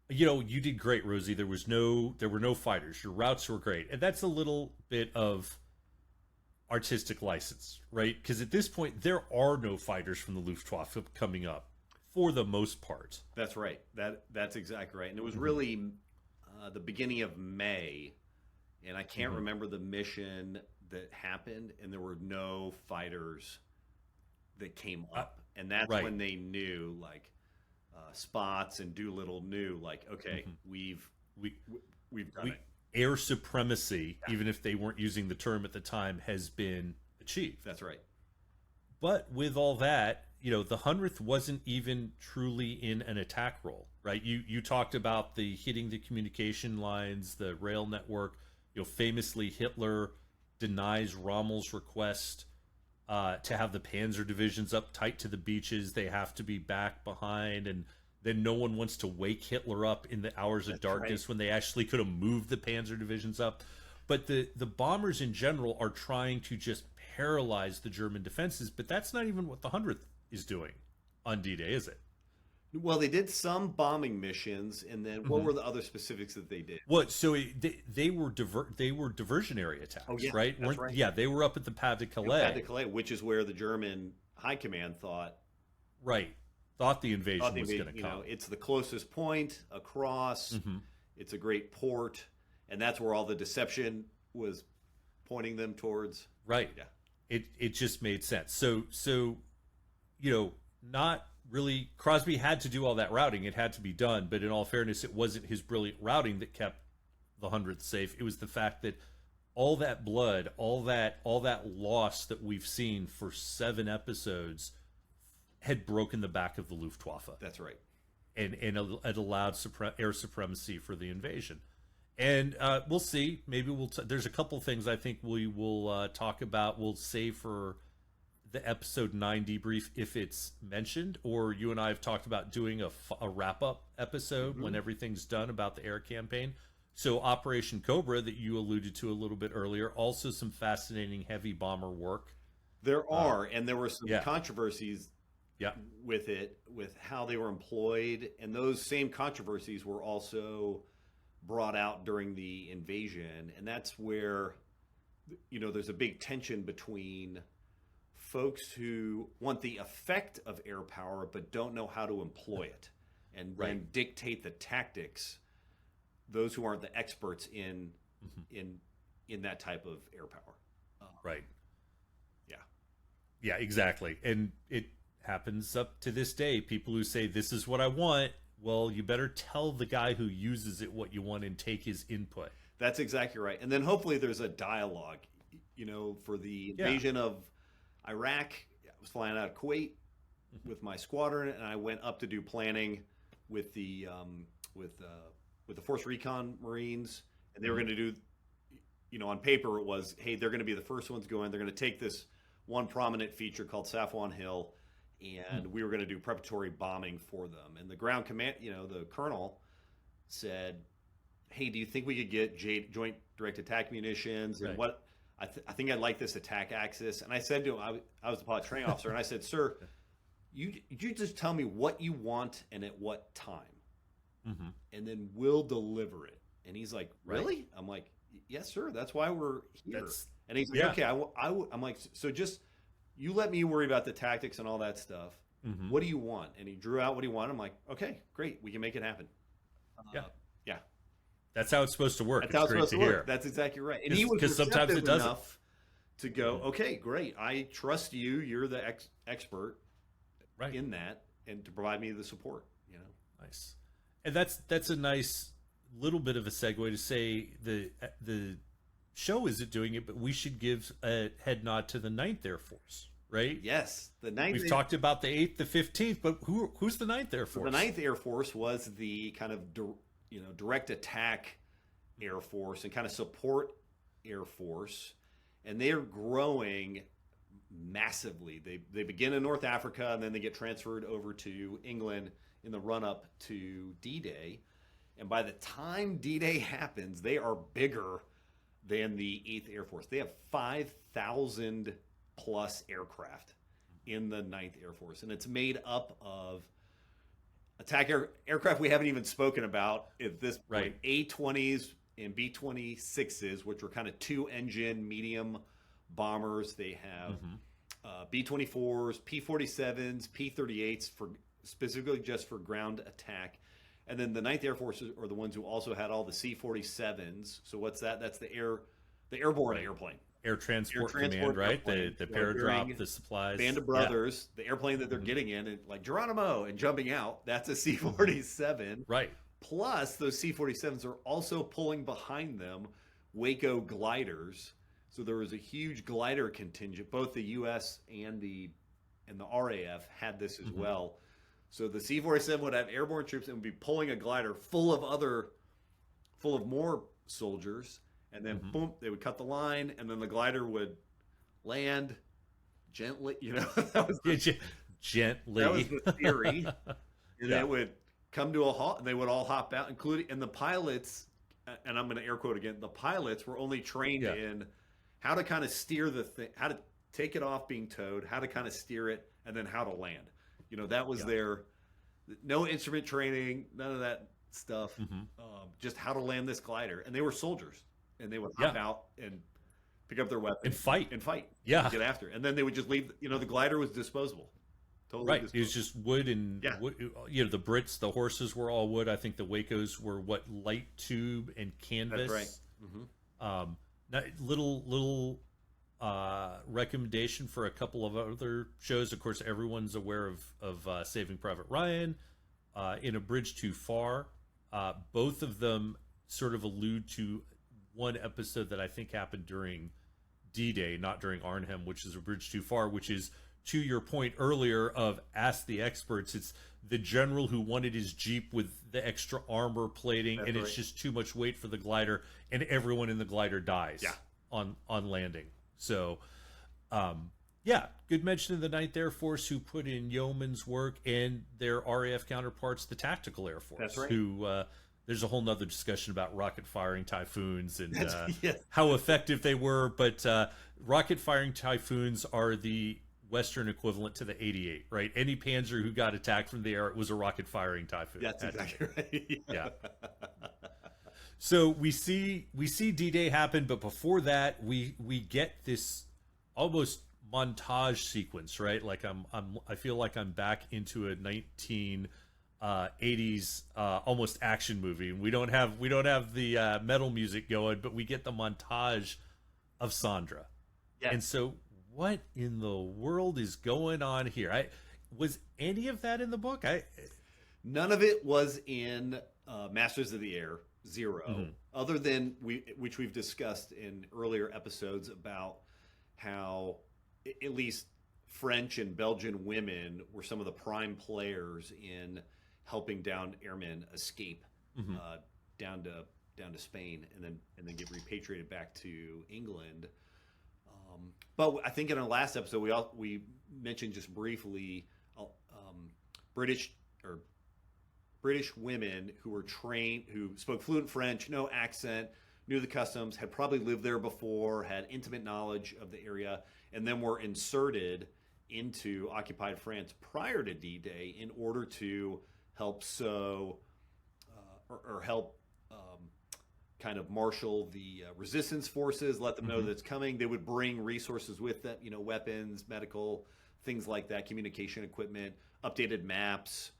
you did great, Rosie. There were no fighters. Your routes were great. And that's a little bit of artistic license, right? Because at this point, there are no fighters from the Luftwaffe coming up for the most part. That's right. That's exactly right. And it was really, the beginning of May, and I can't remember the mission that happened, and there were no fighters that came up, and that's right. when they knew, like Spots and Doolittle knew, like, okay, we've done it. Air supremacy, even if they weren't using the term at the time, has been achieved. That's right. But with all that, you know, the 100th wasn't even truly in an attack role, right? You talked about the hitting the communication lines, the rail network. You know, famously, Hitler denies Rommel's request to have the Panzer divisions up tight to the beaches. They have to be back behind, and then no one wants to wake Hitler up in the hours of darkness when they actually could have moved the Panzer divisions up. But the bombers in general are trying to just paralyze the German defenses, but that's not even what the 100th is doing on D-Day, is it? Well, they did some bombing missions, and then what were the other specifics that they did? What? So they were diversionary attacks, right? That's right. Yeah, they were up at the Pas de Calais. Pas de Calais, which is where the German high command thought the invasion was going to come. You know, it's the closest point across. It's a great port, and that's where all the deception was pointing them towards. Right. Yeah. It just made sense. So you know, not really, Crosby had to do all that routing. It had to be done, but in all fairness, it wasn't his brilliant routing that kept the 100th safe. It was the fact that all that blood, all that loss that we've seen for 7 episodes had broken the back of the Luftwaffe. That's right. And it allowed air supremacy for the invasion. And we'll see. Maybe there's a couple things I think we will talk about. We'll save for the episode 9 debrief if it's mentioned, or you and I have talked about doing a wrap-up episode when everything's done about the air campaign. So Operation Cobra that you alluded to a little bit earlier, also some fascinating heavy bomber work. There are, and there were some controversies with it, with how they were employed, and those same controversies were also brought out during the invasion, and that's where, you know, there's a big tension between folks who want the effect of air power but don't know how to employ it and then dictate the tactics, those who aren't the experts in that type of air power. Right. Yeah, exactly. And it happens up to this day. People who say, this is what I want, well, you better tell the guy who uses it what you want and take his input. That's exactly right. And then hopefully there's a dialogue, you know, for the invasion of Iraq. I was flying out of Kuwait with my squadron, and I went up to do planning with the Force Recon Marines, and they were going to do, you know, on paper it was, hey, they're going to be the first ones going. They're going to take this one prominent feature called Safwan Hill, and we were going to do preparatory bombing for them. And the ground command, you know, the colonel said, hey, do you think we could get joint direct attack munitions? And what I think I'd like this attack axis. And I said to him, I was the pilot training officer, and I said, sir, you just tell me what you want and at what time, and then we'll deliver it. And he's like, really? I'm like, yes, sir. That's why we're here. And he's like, okay, I'm like, so just you let me worry about the tactics and all that stuff. What do you want? And he drew out what he wanted. I'm like, okay, great. We can make it happen. Yeah. That's how it's supposed to work. That's how it's supposed to work. That's exactly right. And he was sometimes it doesn't. Enough to go, okay, great. I trust you. You're the expert in that, and to provide me the support. You know, nice. And that's a nice little bit of a segue to say the show isn't doing it, but we should give a head nod to the 9th Air Force, right? Yes, the 9th. We've talked about the 8th, the 15th, but who's the 9th Air Force? So the 9th Air Force was the kind of direct attack Air Force and kind of support Air Force, and they're growing massively. They begin in North Africa, and then they get transferred over to England in the run-up to D-Day. And by the time D-Day happens, they are bigger than the 8th Air Force. They have 5,000 plus aircraft in the 9th Air Force, and it's made up of attack aircraft we haven't even spoken about at this point. A-20s and B-26s, which were kind of 2-engine medium bombers. They have B-24s, P-47s, P-38s for specifically just for ground attack. And then the Ninth Air Force are the ones who also had all the C-47s. So what's that? That's the airborne airplane. Air Transport Command, right? The paradrop, the supplies. Band of Brothers, the airplane that they're getting in, and like Geronimo and jumping out, that's a C-47. Right. Plus, those C-47s are also pulling behind them Waco gliders. So there was a huge glider contingent. Both the U.S. and the RAF had this as well. So the C-47 would have airborne troops and would be pulling a glider full of more soldiers. And then, boom, they would cut the line, and then the glider would land gently. You know, that was gently. That was the theory. And it would come to a halt, and they would all hop out, and the pilots. And I'm going to air quote again. The pilots were only trained in how to kind of steer the thing, how to take it off being towed, how to kind of steer it, and then how to land. You know, that was their no instrument training, none of that stuff. Just how to land this glider, and they were soldiers. And they would hop out and pick up their weapons and fight. Yeah, get after. And then they would just leave. You know, the glider was disposable. Totally disposable. It was just wood and wood, you know, the Brits, the horses were all wood. I think the Wacos were light tube and canvas. That's right. Little recommendation for a couple of other shows. Of course, everyone's aware of Saving Private Ryan, In a Bridge Too Far. Both of them sort of allude to one episode that I think happened during D-Day, not during Arnhem, which is A Bridge Too Far, which is, to your point earlier of Ask the Experts, it's the general who wanted his Jeep with the extra armor plating, and it's just too much weight for the glider, and everyone in the glider dies on landing. So, good mention of the Ninth Air Force, who put in yeoman's work, and their RAF counterparts, the Tactical Air Force, who... there's a whole nother discussion about rocket firing Typhoons and how effective they were. But rocket firing Typhoons are the Western equivalent to the 88, right? Any Panzer who got attacked from the air, it was a rocket firing Typhoon. That's exactly right. Yeah. So we see D-Day happen, but before that, we get this almost montage sequence, right? Like I feel like I'm back into a 80s almost action movie, and we don't have the metal music going, but we get the montage of Sandra. And so what in the world is going on here? Was any of that in the book? None of it was in Masters of the Air Zero, other than which we've discussed in earlier episodes about how at least French and Belgian women were some of the prime players in helping downed airmen escape down to Spain and then get repatriated back to England. But I think in our last episode we mentioned just briefly British women who were trained, who spoke fluent French, no accent, knew the customs, had probably lived there before, had intimate knowledge of the area, and then were inserted into occupied France prior to D-Day in order to help help kind of marshal the resistance forces, let them know that it's coming. They would bring resources with them, you know, weapons, medical, things like that, communication equipment, updated maps,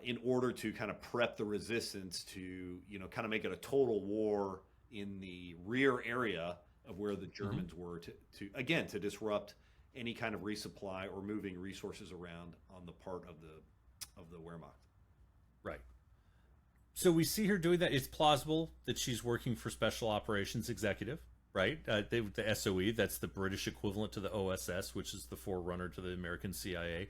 in order to kind of prep the resistance to, you know, kind of make it a total war in the rear area of where the Germans were to disrupt any kind of resupply or moving resources around on the part of the Wehrmacht. Right. So we see her doing that. It's plausible that she's working for Special Operations Executive, right? The SOE, that's the British equivalent to the OSS, which is the forerunner to the American CIA.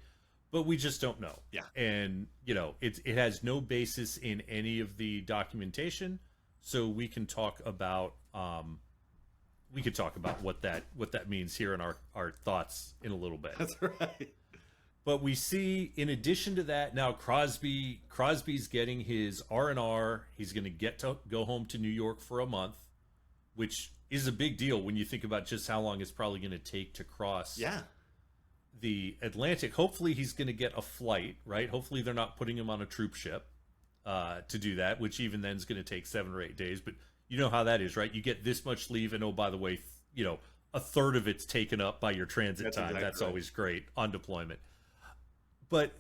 But we just don't know. Yeah. And, you know, it has no basis in any of the documentation. So we can talk about what that means here in our thoughts in a little bit. That's right. But we see, in addition to that, now Crosby's getting his R&R. He's going to get to go home to New York for a month, which is a big deal when you think about just how long it's probably going to take to cross the Atlantic. Hopefully he's going to get a flight, right? Hopefully they're not putting him on a troop ship to do that, which even then is going to take 7 or 8 days. But you know how that is, right? You get this much leave, and oh, by the way, you know, a third of it's taken up by your transit time. That's always great on deployment. But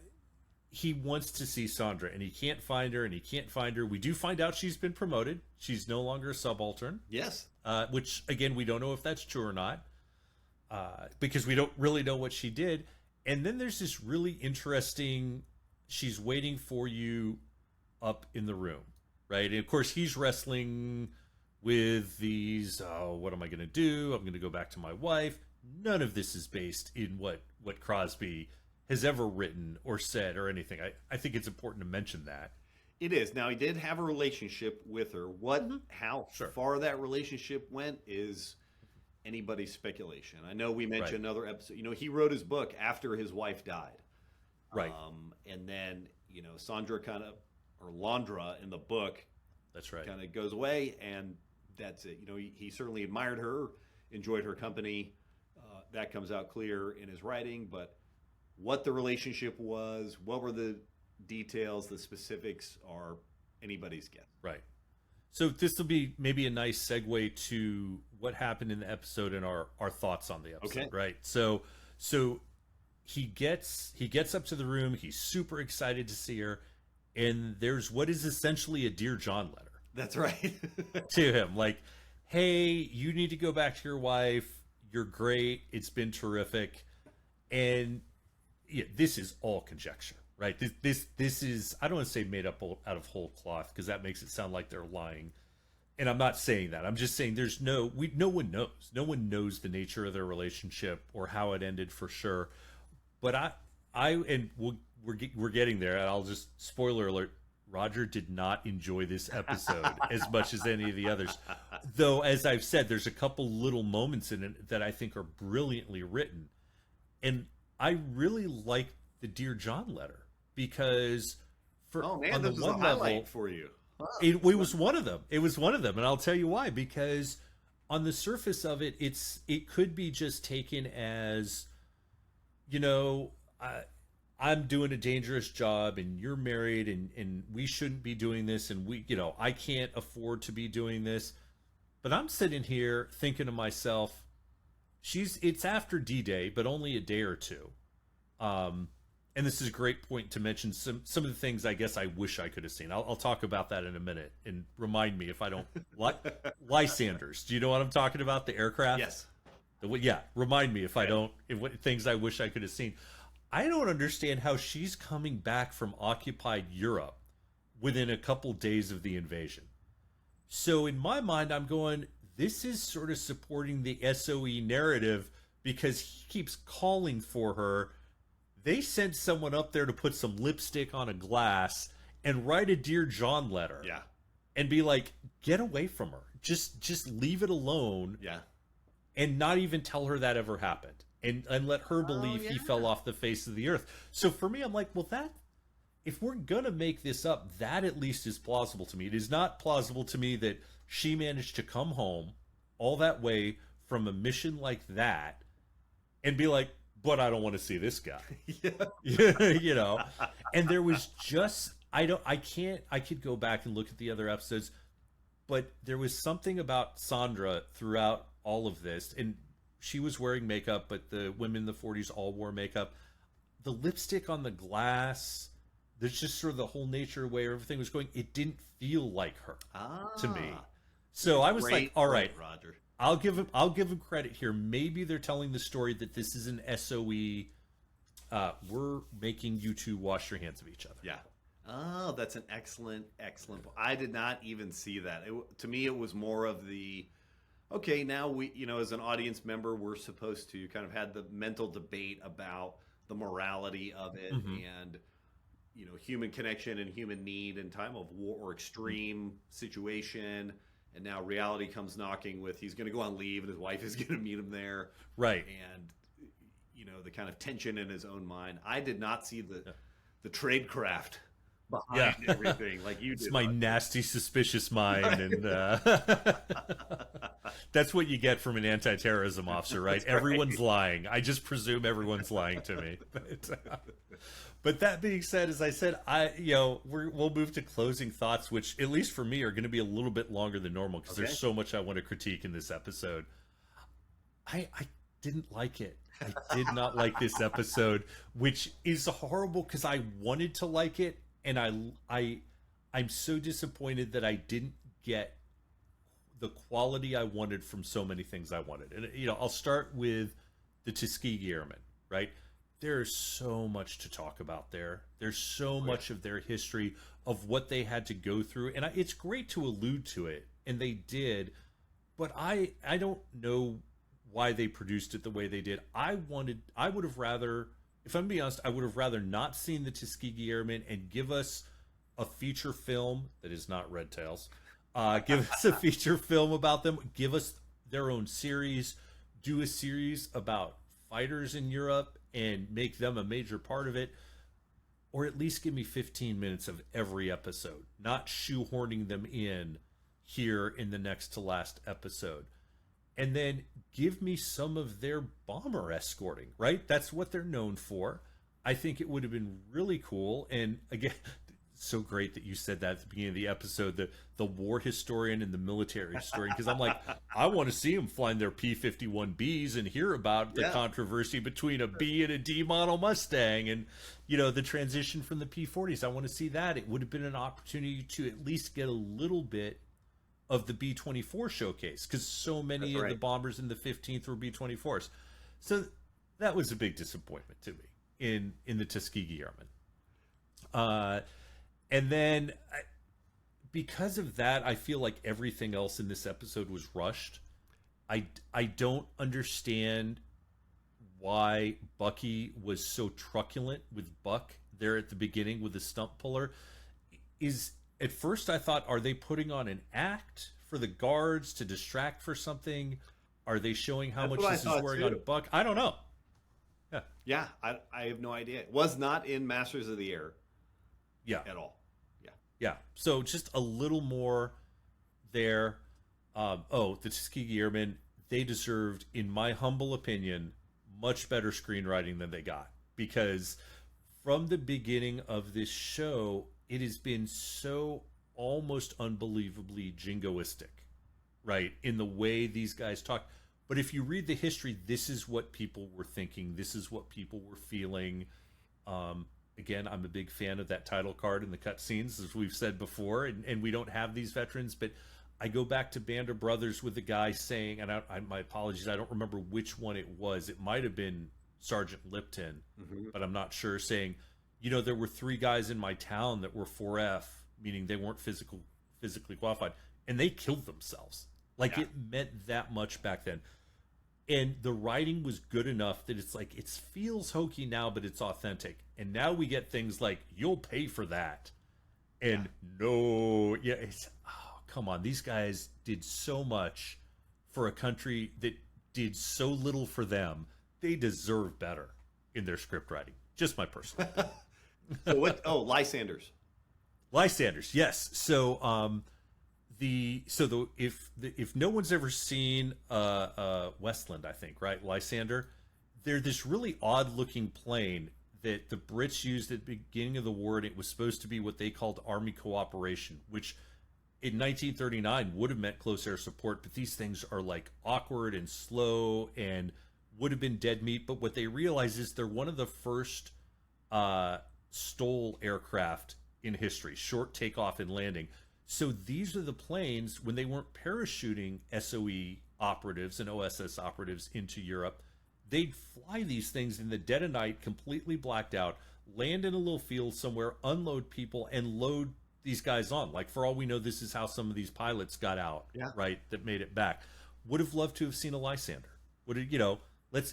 he wants to see Sandra, and he can't find her, and he can't find her. We do find out she's been promoted. She's no longer a subaltern. Yes. Which, again, we don't know if that's true or not, because we don't really know what she did. And then there's this really interesting, she's waiting for you up in the room, right? And of course, he's wrestling with these, oh, what am I going to do? I'm going to go back to my wife. None of this is based in what Crosby has ever written or said or anything. I think it's important to mention that. It is. Now, he did have a relationship with her. How far that relationship went is anybody's speculation. I know we mentioned another episode. You know, he wrote his book after his wife died. Right. And then, you know, Sandra or Landra in the book. That's right. Kind of goes away, and that's it. You know, he certainly admired her, enjoyed her company. That comes out clear in his writing, but what the relationship was, what were the details, the specifics are anybody's guess. Right. So this will be maybe a nice segue to what happened in the episode and our thoughts on the episode. Okay. Right. So he gets up to the room. He's super excited to see her, and there's what is essentially a Dear John letter. That's right. To him, like, hey, you need to go back to your wife. You're great. It's been terrific. And yeah, this is all conjecture, right? This is, I don't want to say made up out of whole cloth, because that makes it sound like they're lying. And I'm not saying that. I'm just saying no one knows. No one knows the nature of their relationship or how it ended for sure. But we're getting there. And I'll just, spoiler alert, Roger did not enjoy this episode as much as any of the others. Though, as I've said, there's a couple little moments in it that I think are brilliantly written. And I really like the Dear John letter, because on the one level, highlight for you. Huh. It was one of them. It was one of them. And I'll tell you why. Because on the surface of it, it could be just taken as, you know, I'm doing a dangerous job and you're married and we shouldn't be doing this, and I can't afford to be doing this. But I'm sitting here thinking to myself, it's after D-Day, but only a day or two. And this is a great point to mention some of the things I guess I wish I could have seen. I'll talk about that in a minute, and remind me if I don't. Lysanders. Do you know what I'm talking about? The aircraft? Yes. Remind me if I don't, what things I wish I could have seen. I don't understand how she's coming back from occupied Europe within a couple days of the invasion. So in my mind, I'm going, this is sort of supporting the SOE narrative, because he keeps calling for her. They sent someone up there to put some lipstick on a glass and write a Dear John letter. Yeah. And be like, get away from her. Just leave it alone. Yeah. And not even tell her that ever happened. And let her believe he fell off the face of the earth. So for me, I'm like, well, if we're going to make this up, that at least is plausible to me. It is not plausible to me that she managed to come home all that way from a mission like that and be like, but I don't want to see this guy. You know? And there was just, I could go back and look at the other episodes, but there was something about Sandra throughout all of this, and she was wearing makeup, but the women in the 40s all wore makeup. The lipstick on the glass, there's just sort of the whole nature way everything was going. It didn't feel like her to me. So I was like, all right, Roger. I'll give him credit here. Maybe they're telling the story that this is an SOE. We're making you two wash your hands of each other. Yeah. Oh, that's an excellent. I did not even see that. To me, it was more of the, okay, now we, as an audience member, we're supposed to kind of have the mental debate about the morality of it, and, human connection and human need in time of war or extreme situation. And now reality comes knocking with, he's going to go on leave and his wife is going to meet him there. Right. And, the kind of tension in his own mind. I did not see the tradecraft behind everything like you did. It's my nasty, suspicious mind. And that's what you get from an anti-terrorism officer, right? Everyone's lying. I just presume everyone's lying to me. But that being said, as I said, we'll move to closing thoughts, which at least for me are going to be a little bit longer than normal, because there's so much I want to critique in this episode. didn't like it. I did not like this episode, which is horrible because I wanted to like it, and I'm so disappointed that I didn't get the quality I wanted from so many things I wanted. And I'll start with the Tuskegee Airmen, right? There's so much to talk about there. There's so much of their history of what they had to go through, and it's great to allude to it, and they did. But I don't know why they produced it the way they did. I would have rather, if I'm being honest, I would have rather not seen the Tuskegee Airmen and give us a feature film that is not Red Tails. Give us a feature film about them. Give us their own series. Do a series about fighters in Europe and make them a major part of it. Or at least give me 15 minutes of every episode, not shoehorning them in here in the next to last episode. And then give me some of their bomber escorting, right? That's what they're known for. I think it would have been really cool. And again, so great that you said that at the beginning of the episode, the war historian and the military historian, because I'm like, I want to see them flying their P-51Bs and hear about the controversy between a B and a D model Mustang, and the transition from the P-40s. I want to see that. It would have been an opportunity to at least get a little bit of the B-24 showcase, because so many of the bombers in the 15th were B-24s. So that was a big disappointment to me in the Tuskegee Airmen. And then because of that, I feel like everything else in this episode was rushed. I don't understand why Bucky was so truculent with Buck there at the beginning with the stump puller. At first I thought, are they putting on an act for the guards to distract for something? Are they showing how much this is wearing on Buck? I don't know. Yeah, I have no idea. It was not in Masters of the Air. At all. Yeah. So just a little more there. The Tuskegee Airmen, they deserved, in my humble opinion, much better screenwriting than they got. Because from the beginning of this show, it has been so almost unbelievably jingoistic, right? In the way these guys talk. But if you read the history, this is what people were thinking. This is what people were feeling. Again, I'm a big fan of that title card and the cutscenes, as we've said before, and we don't have these veterans, but I go back to Band of Brothers with the guy saying, and my apologies, I don't remember which one it was. It might have been Sergeant Lipton, but I'm not sure, saying, there were 3 guys in my town that were 4F, meaning they weren't physically qualified, and they killed themselves. It meant that much back then. And the writing was good enough that it's like, it feels hokey now, but it's authentic. And now we get things like, you'll pay for that. And come on. These guys did so much for a country that did so little for them. They deserve better in their script writing. Just my personal opinion. So what? Oh, Lysanders. Lysanders, yes. So, if no one's ever seen Westland, I think, right, Lysander, they're this really odd looking plane that the Brits used at the beginning of the war, and it was supposed to be what they called Army Cooperation, which in 1939 would have meant close air support, but these things are like awkward and slow and would have been dead meat. But what they realize is they're one of the first STOL aircraft in history, short takeoff and landing. So these are the planes, when they weren't parachuting SOE operatives and OSS operatives into Europe, they'd fly these things in the dead of night, completely blacked out, land in a little field somewhere, unload people, and load these guys on. Like, for all we know, this is how some of these pilots got out, right, that made it back. Would have loved to have seen a Lysander. Would have,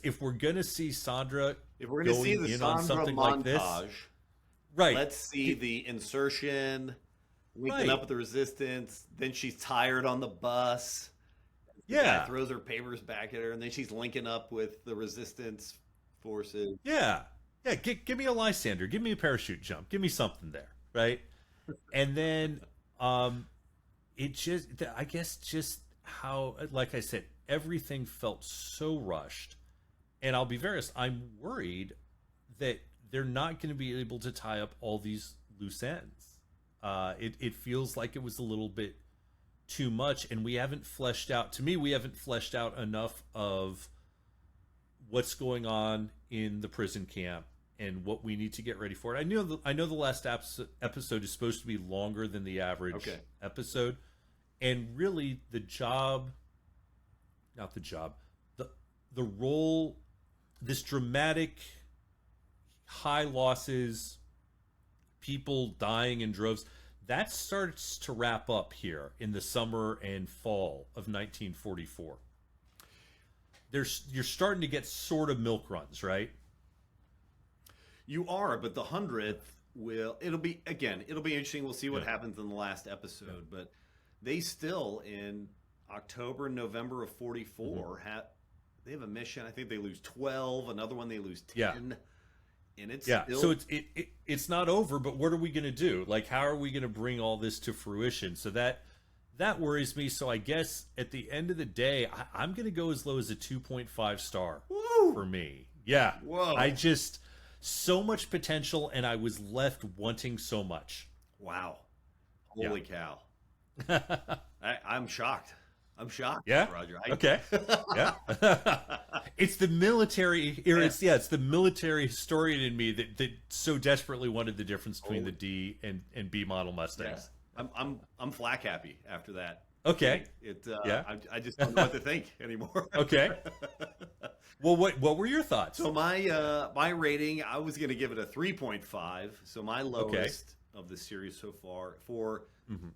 if we're going to see Sandra, if we're going to see the Sandra on something montage, like this, right, let's see the insertion, linking up with the resistance. Then she's tired on the bus. The guy throws her papers back at her, and then she's linking up with the resistance forces. Give me a Lysander, give me a parachute jump, give me something there, right? And then it just, I guess, just how, like I said, everything felt so rushed. And I'll be very honest, I'm worried that they're not going to be able to tie up all these loose ends. It feels like it was a little bit too much, and we haven't fleshed out, to me, we haven't fleshed out enough of what's going on in the prison camp and what we need to get ready for it. I know the last episode is supposed to be longer than the average episode, and really the job, not the job, the role, this dramatic high losses, people dying in droves, that starts to wrap up here in the summer and fall of 1944. You're starting to get sort of milk runs, right? You are, but the 100th it'll be interesting. We'll see what happens in the last episode, but they still in October, November of 44 they have a mission. I think they lose 12, another one they lose 10. And it's still... So it's not over, but what are we going to do? Like, how are we going to bring all this to fruition? So that worries me. So I guess at the end of the day, I'm going to go as low as a 2.5 star for me. Yeah. Whoa. So much potential, and I was left wanting so much. Wow. Holy cow. I'm shocked. Yeah. Roger. Okay. Yeah. It's the military. It's the military historian in me that so desperately wanted the difference between the D and B model Mustangs. Yeah. I'm flak happy after that. Okay. I just don't know what to think anymore. Okay. Well, what were your thoughts? So my rating, I was going to give it a 3.5. So my lowest of the series so far, for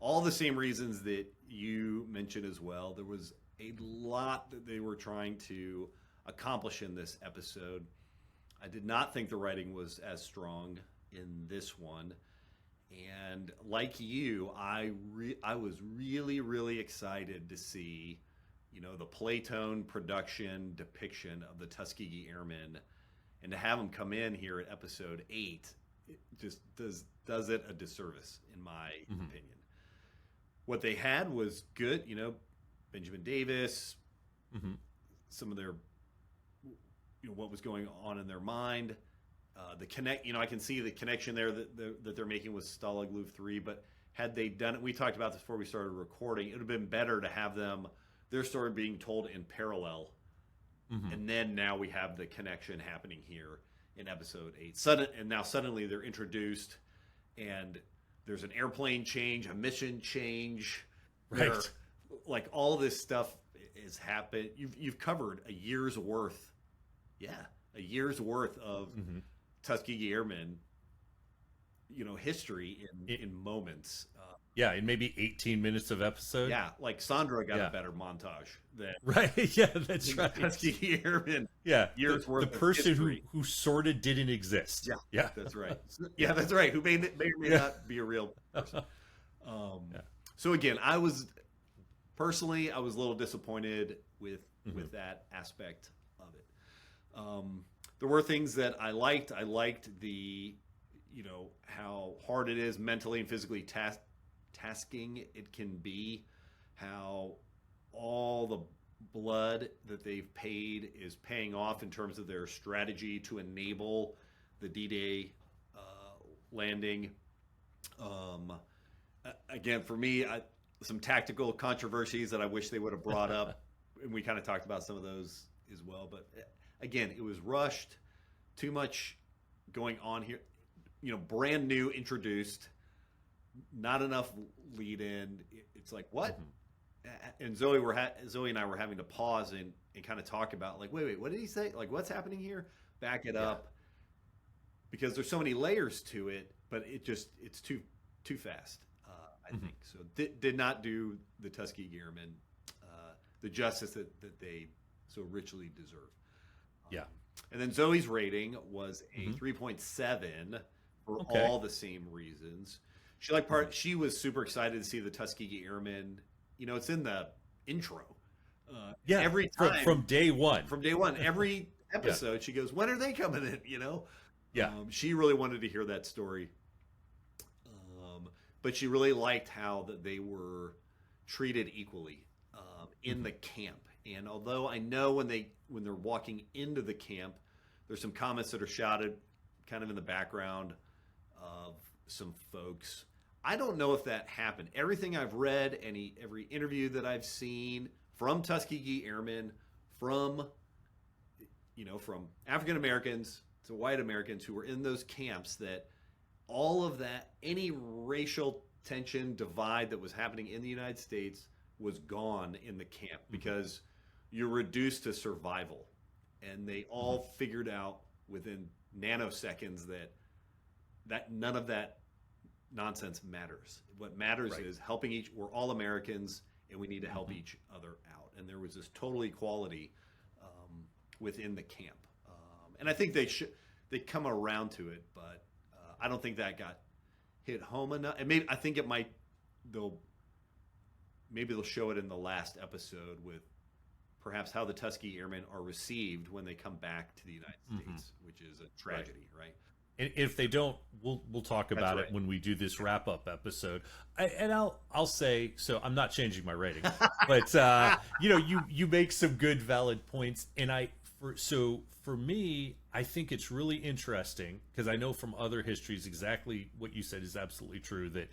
all the same reasons that you mentioned as well. There was a lot that they were trying to accomplish in this episode. I did not think the writing was as strong in this one. And like you, I was really, really excited to see, the Playtone production depiction of the Tuskegee Airmen, and to have them come in here at episode 8, it just does it a disservice, in my opinion. What they had was good, Benjamin Davis, some of their, what was going on in their mind. I can see the connection there that they're making with Stalag Luft 3, but had they done it, we talked about this before we started recording, it would have been better to have their story being told in parallel. And then now we have the connection happening here in episode 8. And now suddenly they're introduced, and there's an airplane change, a mission change. Right. Like all this stuff has happened. You've covered a year's worth. Yeah. A year's worth of Tuskegee Airmen, history in moments. In maybe 18 minutes of episode. Yeah, like Sandra got a better montage than That's right. Tuskegee Airmen. Yeah, years worth. The person of history. who sort of didn't exist. Yeah, that's right. Yeah, that's right. Who may or may not be a real person. So again, I was a little disappointed with that aspect of it. There were things that I liked. I liked the, how hard it is mentally and physically tasking it can be, how all the blood that they've paid is paying off in terms of their strategy to enable the D-Day landing. Again, for me, some tactical controversies that I wish they would have brought up, and we kind of talked about some of those as well. But again, it was rushed, too much going on here. Brand new, introduced, not enough lead in. It's like, what? And Zoe and I were having to pause and kind of talk about, like, wait, what did he say? Like, what's happening here? Back it up, because there's so many layers to it, but it's too fast. I think so. Did not do the Tuskegee Airmen the justice that they so richly deserve. And then Zoe's rating was a 3.7 for all the same reasons. She was super excited to see the Tuskegee Airmen. It's in the intro. Every time from day one. Every episode, she goes, "When are they coming in?" She really wanted to hear that story. But she really liked how that they were treated equally in the camp. And although I know when they're walking into the camp, there's some comments that are shouted kind of in the background of some folks. I don't know if that happened. Everything I've read, every interview that I've seen from Tuskegee Airmen, from from African Americans to white Americans who were in those camps, that all of that, any racial tension, divide that was happening in the United States was gone in the camp, because you're reduced to survival. And they all figured out within nanoseconds that none of that nonsense matters. What matters is helping we're all Americans, and we need to help each other out. And there was this total equality within the camp. And I think they come around to it, but I don't think that got hit home enough. And maybe, I think they'll show it in the last episode with perhaps how the Tuskegee Airmen are received when they come back to the United States, which is a tragedy, right? And if they don't, we'll talk about it when we do this wrap up episode. I'll say, so I'm not changing my rating, but you make some good valid points, and for me, I think it's really interesting, because I know from other histories exactly what you said is absolutely true, that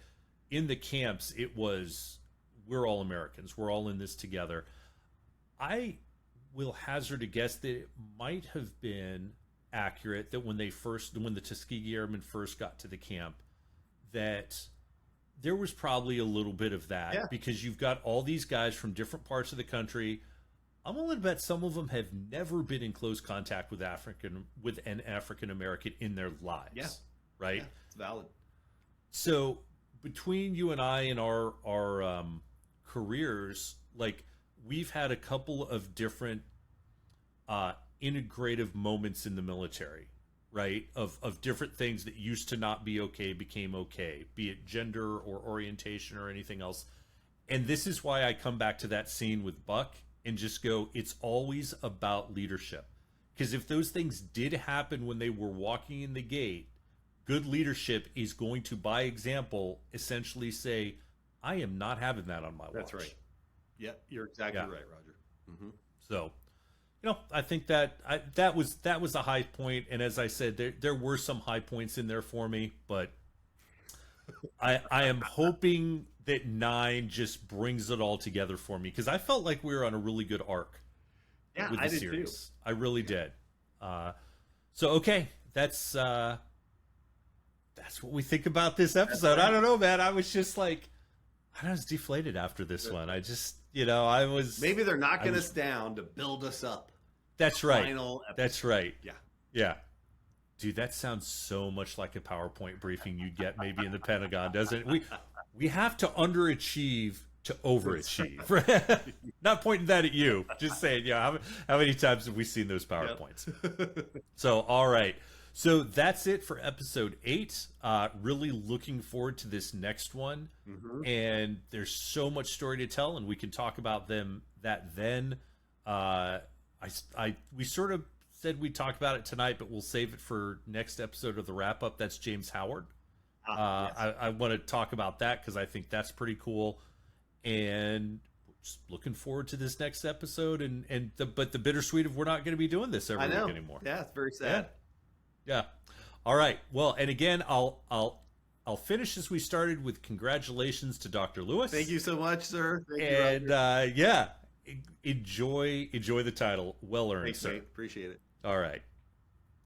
in the camps it was, we're all Americans, we're all in this together. I will hazard a guess that it might have been accurate that when the Tuskegee Airmen first got to the camp, that there was probably a little bit of that, because you've got all these guys from different parts of the country. I'm willing to bet some of them have never been in close contact with an African American in their lives. Right? Yeah, it's valid. So between you and I and our careers, like, we've had a couple of different integrative moments in the military, right? Of different things that used to not be okay became okay, be it gender or orientation or anything else. And this is why I come back to that scene with Buck and just go, it's always about leadership. Because if those things did happen when they were walking in the gate, good leadership is going to, by example, essentially say, I am not having that on my watch. That's right. Yeah, you're exactly right, Roger. So, I think that was a high point, and as I said, there were some high points in there for me, but I am hoping that 9 just brings it all together for me, because I felt like we were on a really good arc with the series. Too. I really did. So okay, that's what we think about this episode. Right. I don't know, man. I was just like, I was deflated after this one. I just, I was... Maybe they're knocking us down to build us up. That's right. Final episode. That's right. Yeah. Yeah. Dude, that sounds so much like a PowerPoint briefing you'd get maybe in the Pentagon, doesn't it? We have to underachieve to overachieve. Not pointing that at you. Just saying, how many times have we seen those PowerPoints? Yep. So, all right. So that's it for episode 8. Really looking forward to this next one. And there's so much story to tell, and we can talk about that then. We sort of said we'd talk about it tonight, but we'll save it for next episode of the wrap up. That's James Howard. Yes. I want to talk about that because I think that's pretty cool, and just looking forward to this next episode. But the bittersweet of we're not going to be doing this every week anymore. Yeah, it's very sad. Yeah. All right. Well, and again, I'll finish as we started with congratulations to Dr. Lewis. Thank you so much, sir. Thank you, enjoy the title. Well earned. Thanks, sir. Mate. Appreciate it. All right.